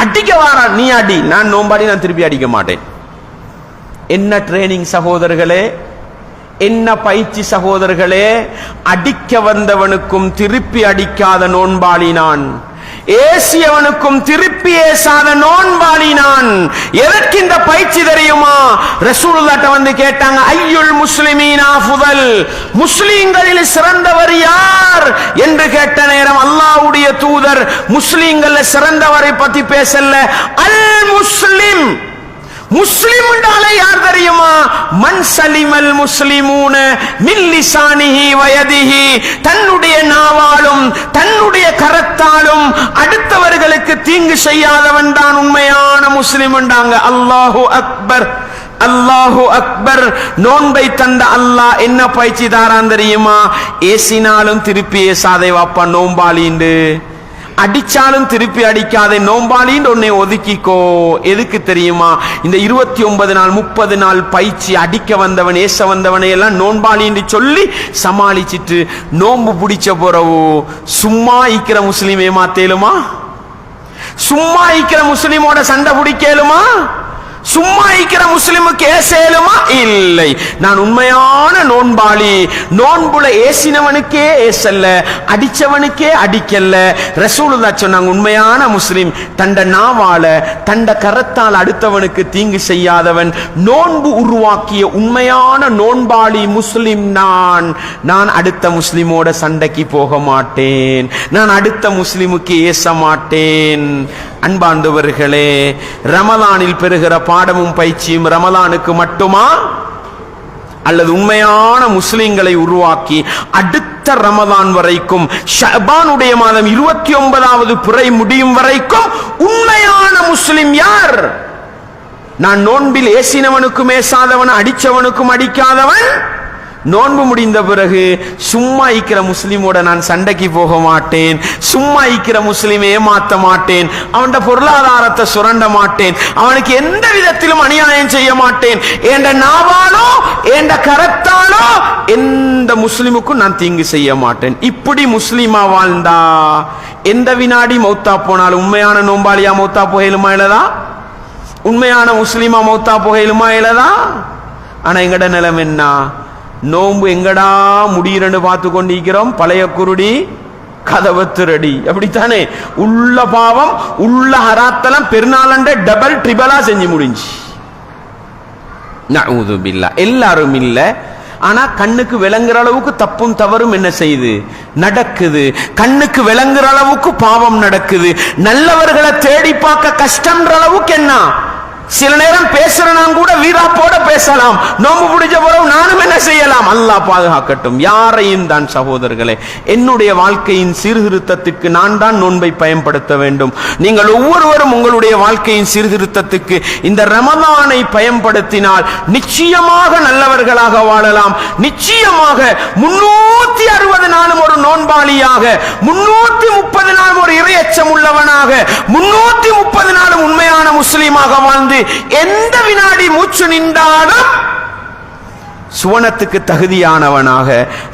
அடிக்க வாரான், நீ அடி, நான் நோம்பாடி, நான் திருப்பி அடிக்க மாட்டேன். என்ன ட்ரைனிங் சகோதரர்களே, என்ன பயிற்சி சகோதரர்களே! அடிக்க வந்தவனுக்கும் திருப்பி அடிக்காத நோன்பாளி நான். ஏசியவனுக்கும் திருப்பி ஏசாத நோன்பாளி நான். எதற்கு இந்த பயிற்சி தெரியுமா? ரசூலுல்லாஹ் வந்து கேட்டாங்க, ஐயுல் முஸ்லிமீனா அஃதல், முஸ்லிம்களில் சிறந்தவர் யார் என்று கேட்ட நேரம் அல்லாஹ்வுடைய தூதர் முஸ்லிம்கள சிறந்தவரை பத்தி பேசல, அல் முஸ்லிம், முஸ்லிம் என்றாலே யார் தெரியுமா? மன் சலிமல் முஸ்லிமூன மின் லிசானிஹி வ யதிஹி, தன்னுடைய நாவாலும் தன்னுடைய கரத்தாலும் அடுத்தவர்களுக்கு தீங்கு செய்யாதவன் தான் உண்மையான முஸ்லிம் என்றாங்க. அல்லாஹு அக்பர், அல்லாஹு அக்பர். நோன்பை தந்த அல்லாஹ் என்ன பயிற்சி தாரான் தெரியுமா? ஏசினாலும் திருப்பி ஏசாதே வாப்பா நோம்பாளிண்டு, அடிச்சாலும் திருப்பி அடிக்காதே நோம்பாளின்னு ஒன்னே ஒதுக்கிக்கோ. எதுக்கு தெரியுமா? இந்த 29 நாள் 30 நாள் பயிற்சி அடிக்க வந்தவன் ஏச வந்தவனை எல்லாம் நோன்பாளின்னு சொல்லி சமாளிச்சிட்டு நோம்பு பிடிச்ச போறவோ சும்மா இருக்கிற முஸ்லிம் ஏமாத்தேலுமா? சும்மா இருக்கிற முஸ்லிமோட சண்டை பிடிக்கலுமா? சும்மா இருக்கிற முஸ்லிமுக்கு ஏசேலுமா? இல்லை. நான் உண்மையான நோன்பாளி. நோன்புல ஏசினவனுக்கே ஏசல்ல, அடிச்சவனுக்கே அடிக்கல்ல. ரசூலுல்லாஹ் சொன்னாங்க, உண்மையான முஸ்லிம் தண்ட நாவால தண்ட கரத்தால் அடுத்தவனுக்கு தீங்கு செய்யாதவன், நோன்பு உருவாக்கிய உண்மையான நோன்பாளி முஸ்லிம் நான். நான் அடுத்த முஸ்லிமோட சண்டைக்கு போக மாட்டேன், நான் அடுத்த முஸ்லிமுக்கு ஏச மாட்டேன். அன்பார்ந்தவர்களே, ரமலானில் பெறுகிற பாடமும் பயிற்சியும் ரமலானுக்கு மட்டுமா, அல்லது உண்மையான முஸ்லிம்களை உருவாக்கி அடுத்த ரமலான் வரைக்கும், ஷஅபானுடைய மாதம் 29வது பிறை முடியும் வரைக்கும் உண்மையான முஸ்லிம் யார்? நான் நோன்பில் ஏசினவனுக்கும் ஏசாதவன், அடிச்சவனுக்கும் அடிக்காதவன். நோன்பு முடிந்த பிறகு சும்மா இருக்கிற முஸ்லிமோட நான் சண்டைக்கு போக மாட்டேன், சும்மா இருக்கிற முஸ்லிமை ஏமாத்த மாட்டேன், அவன் பொருளாதாரத்தை சுரண்ட மாட்டேன், அவனுக்கு எந்த விதத்திலும் அநியாயம் செய்ய மாட்டேன். என்ற நாவாலோ என்ற கரத்தாலோ எந்த முஸ்லிமுக்கும் நான் தீங்கு செய்ய மாட்டேன். இப்படி முஸ்லிமா வாழ்ந்தா எந்த வினாடி மௌத்தா போனாலும் உண்மையான நோம்பாளியா மௌத்தா போகலுமா இல்லதா? உண்மையான முஸ்லிமா மௌத்தா போகலுமா இல்லதா? ஆனா எங்கட நிலம் என்ன? நோம்பு எங்கடா முடியறன்னு பார்த்து கொண்டிருக்கிறோம். பழைய குருடி கதவத்துரடி, அப்படித்தானே? உள்ள பாவம் உள்ள ஹராத்தெல்லாம் பெருநாளண்ட டபுள் ட்ரிபிளா செஞ்சு முடிஞ்சு. நஊது பில்லாஹ். எல்லாரும் இல்ல, ஆனா கண்ணுக்கு விளங்குற அளவுக்கு தப்பும் தவறும் என்ன செய்யுது? நடக்குது. கண்ணுக்கு விளங்குற அளவுக்கு பாவம் நடக்குது. நல்லவர்களை தேடி பார்க்க கஷ்டம்ன்ற அளவுக்கு என்ன? சில நேரம் பேசுறனாம் கூட வீராப்போட பேசலாம். நோம்பு பிடிச்ச பிறகு நானும் என்ன செய்யலாம்? அல்லாஹ் பாதுகாக்கட்டும். யாரையும் தான் சகோதரர்களே, என்னுடைய வாழ்க்கையின் சீர்திருத்தத்துக்கு நான் தான் நோன்பை பயன்படுத்த வேண்டும். நீங்கள் ஒவ்வொருவரும் உங்களுடைய வாழ்க்கையின் சீர்திருத்தத்துக்கு இந்த ரமலானை பயன்படுத்தினால் நிச்சயமாக நல்லவர்களாக வாழலாம். நிச்சயமாக 360 நாளும் ஒரு நோன்பாளியாக, 330 நாளும் ஒரு இறையச்சம் உள்ளவனாக, 330 நாளும் உண்மையான முஸ்லீமாக வாழ்ந்து எந்த வினாடி மூச்சு நின்றாலும் சுவனத்துக்கு தகுதியானவனாக,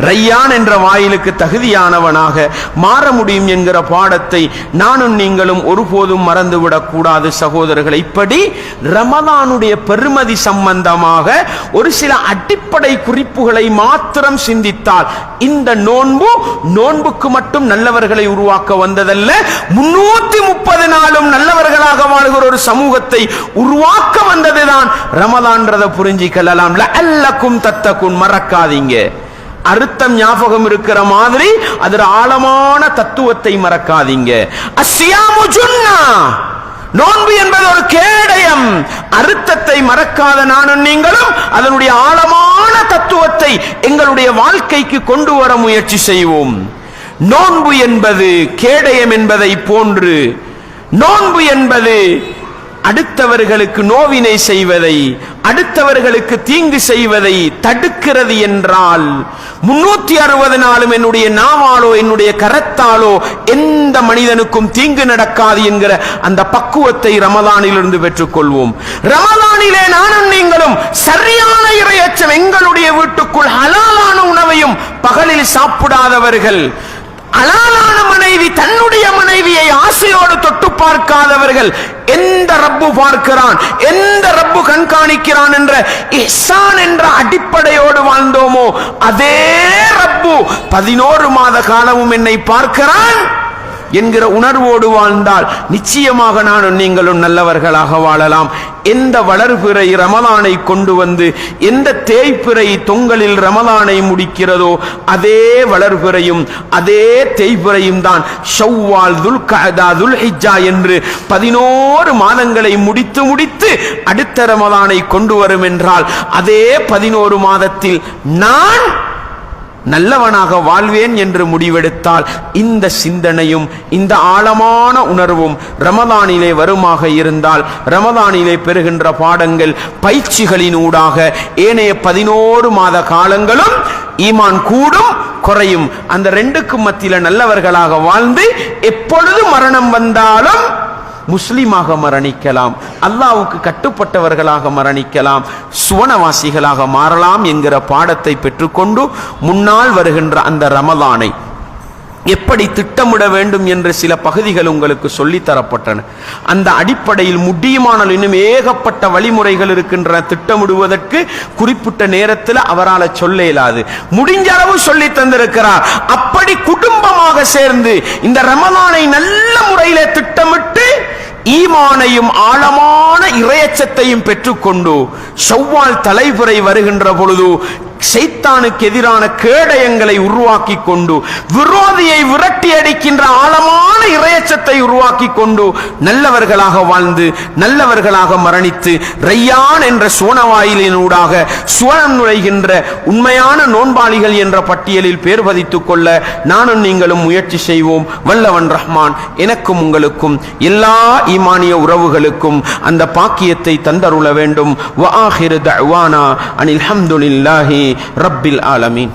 ரையான் என்ற வாயிலுக்கு தகுதியானவனாக மாற முடியும் என்கிற பாடத்தை நானும் நீங்களும் ஒருபோதும் மறந்துவிடக் கூடாது சகோதரர்கள். இப்படி ரமலானுடைய பெருமதி சம்பந்தமாக ஒரு சில அடிப்படை குறிப்புகளை மாத்திரம் சிந்தித்தால் இந்த நோன்புக்கு மட்டும் நல்லவர்களை உருவாக்க வந்ததல்ல, 330 நாளும் நல்லவர்களாக வாழ்கிற ஒரு சமூகத்தை உருவாக்க வந்ததுதான் ரமலான்றதை புரிஞ்சிக்கலாம். லஅல்லக்கும் தத்தகுன், மறக்காதீங்க. அர்த்தம் ஞாபகம் இருக்கிற மாதிரி அதன் ஆழமான தத்துவத்தை மறக்காதீங்க. அஸ்ஸியாமு ஜுன்னா, நோன்பு என்பது ஒரு கேடயம். அர்த்தத்தை மறக்காத நானும் நீங்களும் அதனுடைய ஆழமான தத்துவத்தை எங்களுடைய வாழ்க்கைக்கு கொண்டு வர முயற்சி செய்வோம். நோன்பு என்பது கேடயம் என்பதை போன்று, நோன்பு என்பது அடுத்தவர்களுக்கு நோவினை செய்வதை, அடுத்தவர்களுக்கு தீங்கு செய்வதை தடுக்கிறது என்றால் 360 நாளும் என்னுடைய நாவாலோ என்னுடைய கரத்தாலோ எந்த மனிதனுக்கும் தீங்கு நடக்காது என்கிற அந்த பக்குவத்தை ரமலானிலிருந்து பெற்றுக்கொள்வோம். ரமலானிலே நானும் நீங்களும் சரியான இறையச்சம், எங்களுடைய வீட்டுக்குள் ஹலாலான உணவையும் பகலில் சாப்பிடாதவர்கள், ஹலாலான மனைவி தன்னுடைய மனைவியை ஆசையோடு தொட்டு பார்க்காதவர்கள், எந்த ரப்பு பார்க்கிறான், எந்த ரப்பு கண்காணிக்கிறான் என்ற இஹ்சான் என்ற அடிப்படையோடு வாழ்ந்தோமோ அதே ரப்பு 11 மாத காலமும் என்னை பார்க்கிறான், என்கிற உணர்வோடு வாழ்ந்தால் நிச்சயமாக நானும் நீங்களும் நல்லவர்களாக வாழலாம். எந்த வளர்பிறை ரமலானை கொண்டு வந்து எந்த தேய்பிறை தொங்கலில் ரமலானை முடிக்கிறதோ அதே வளர்பிறையும் அதே தேய்பிறையும் தான் ஷவ்வால், துல்கஅதா, துல்ஹிஜ்ஜா என்று 11 மாதங்களை முடித்து அடுத்த ரமலானை கொண்டு வரும் என்றால் அதே 11 மாதத்தில் நான் நல்லவனாக வாழ்வேன் என்று முடிவெடுத்தால் இந்த சிந்தனையும் இந்த ஆழமான உணர்வும் ரமலானிலே வருமாக இருந்தால் ரமலானிலே பெறுகின்ற பாடங்கள் பயிற்சிகளின் ஊடாக ஏனைய 11 மாத காலங்களும் ஈமான் கூடும் குறையும். அந்த ரெண்டுக்கும் மத்தியில நல்லவர்களாக வாழ்ந்து எப்பொழுது மரணம் வந்தாலும் முஸ்லிமாக மரணிக்கலாம், அல்லாஹ்வுக்கு கட்டுப்பட்டவர்களாக மரணிக்கலாம், சுவனவாசிகளாக மாறலாம் என்கிற பாடத்தை பெற்றுக்கொண்டு முன்னால் வருகின்ற அந்த ரமலானை எப்படி திட்டமிட வேண்டும் என்று சில பகுதிகள் உங்களுக்கு சொல்லித்தரப்பட்டன. அந்த அடிப்படையில் முடியுமானால் இன்னும் ஏகப்பட்ட வழிமுறைகள் இருக்கின்றன. திட்டமிடுவதற்கு குறிப்பிட்ட நேரத்தில் அவரால் சொல்ல இயலாது, முடிஞ்ச அளவு சொல்லி தந்திருக்கிறார். அப்படி குடும்பமாக சேர்ந்து இந்த ரமலானை நல்ல முறையிலே திட்டமிட்டு ஈமானையும் ஆழமான இறையச்சத்தையும் பெற்றுக்கொண்டு ஷவ்வால் தலைப்புறை வருகின்ற பொழுது சைத்தானுக்கு எதிரான கேடயங்களை உருவாக்கி கொண்டு விரோதியை விரட்டி அடிக்கின்ற ஆழமான இறையச்சத்தை உருவாக்கி கொண்டு நல்லவர்களாக வாழ்ந்து நல்லவர்களாக மரணித்து ரையான் என்ற சுவனவாயிலினூடாக சுவனம் நுழைகின்ற உண்மையான நோன்பாளிகள் என்ற பட்டியலில் பேர் பதித்துக் கொள்ள நானும் நீங்களும் முயற்சி செய்வோம். வல்லவன் ரஹ்மான் எனக்கும் உங்களுக்கும் எல்லா ஈமானிய உறவுகளுக்கும் அந்த பாக்கியத்தை தந்தருள வேண்டும். வ ஆகிரு தஅவானா அனில் ஹம்துலில்லாஹி ரப்பில் ஆலமீன்.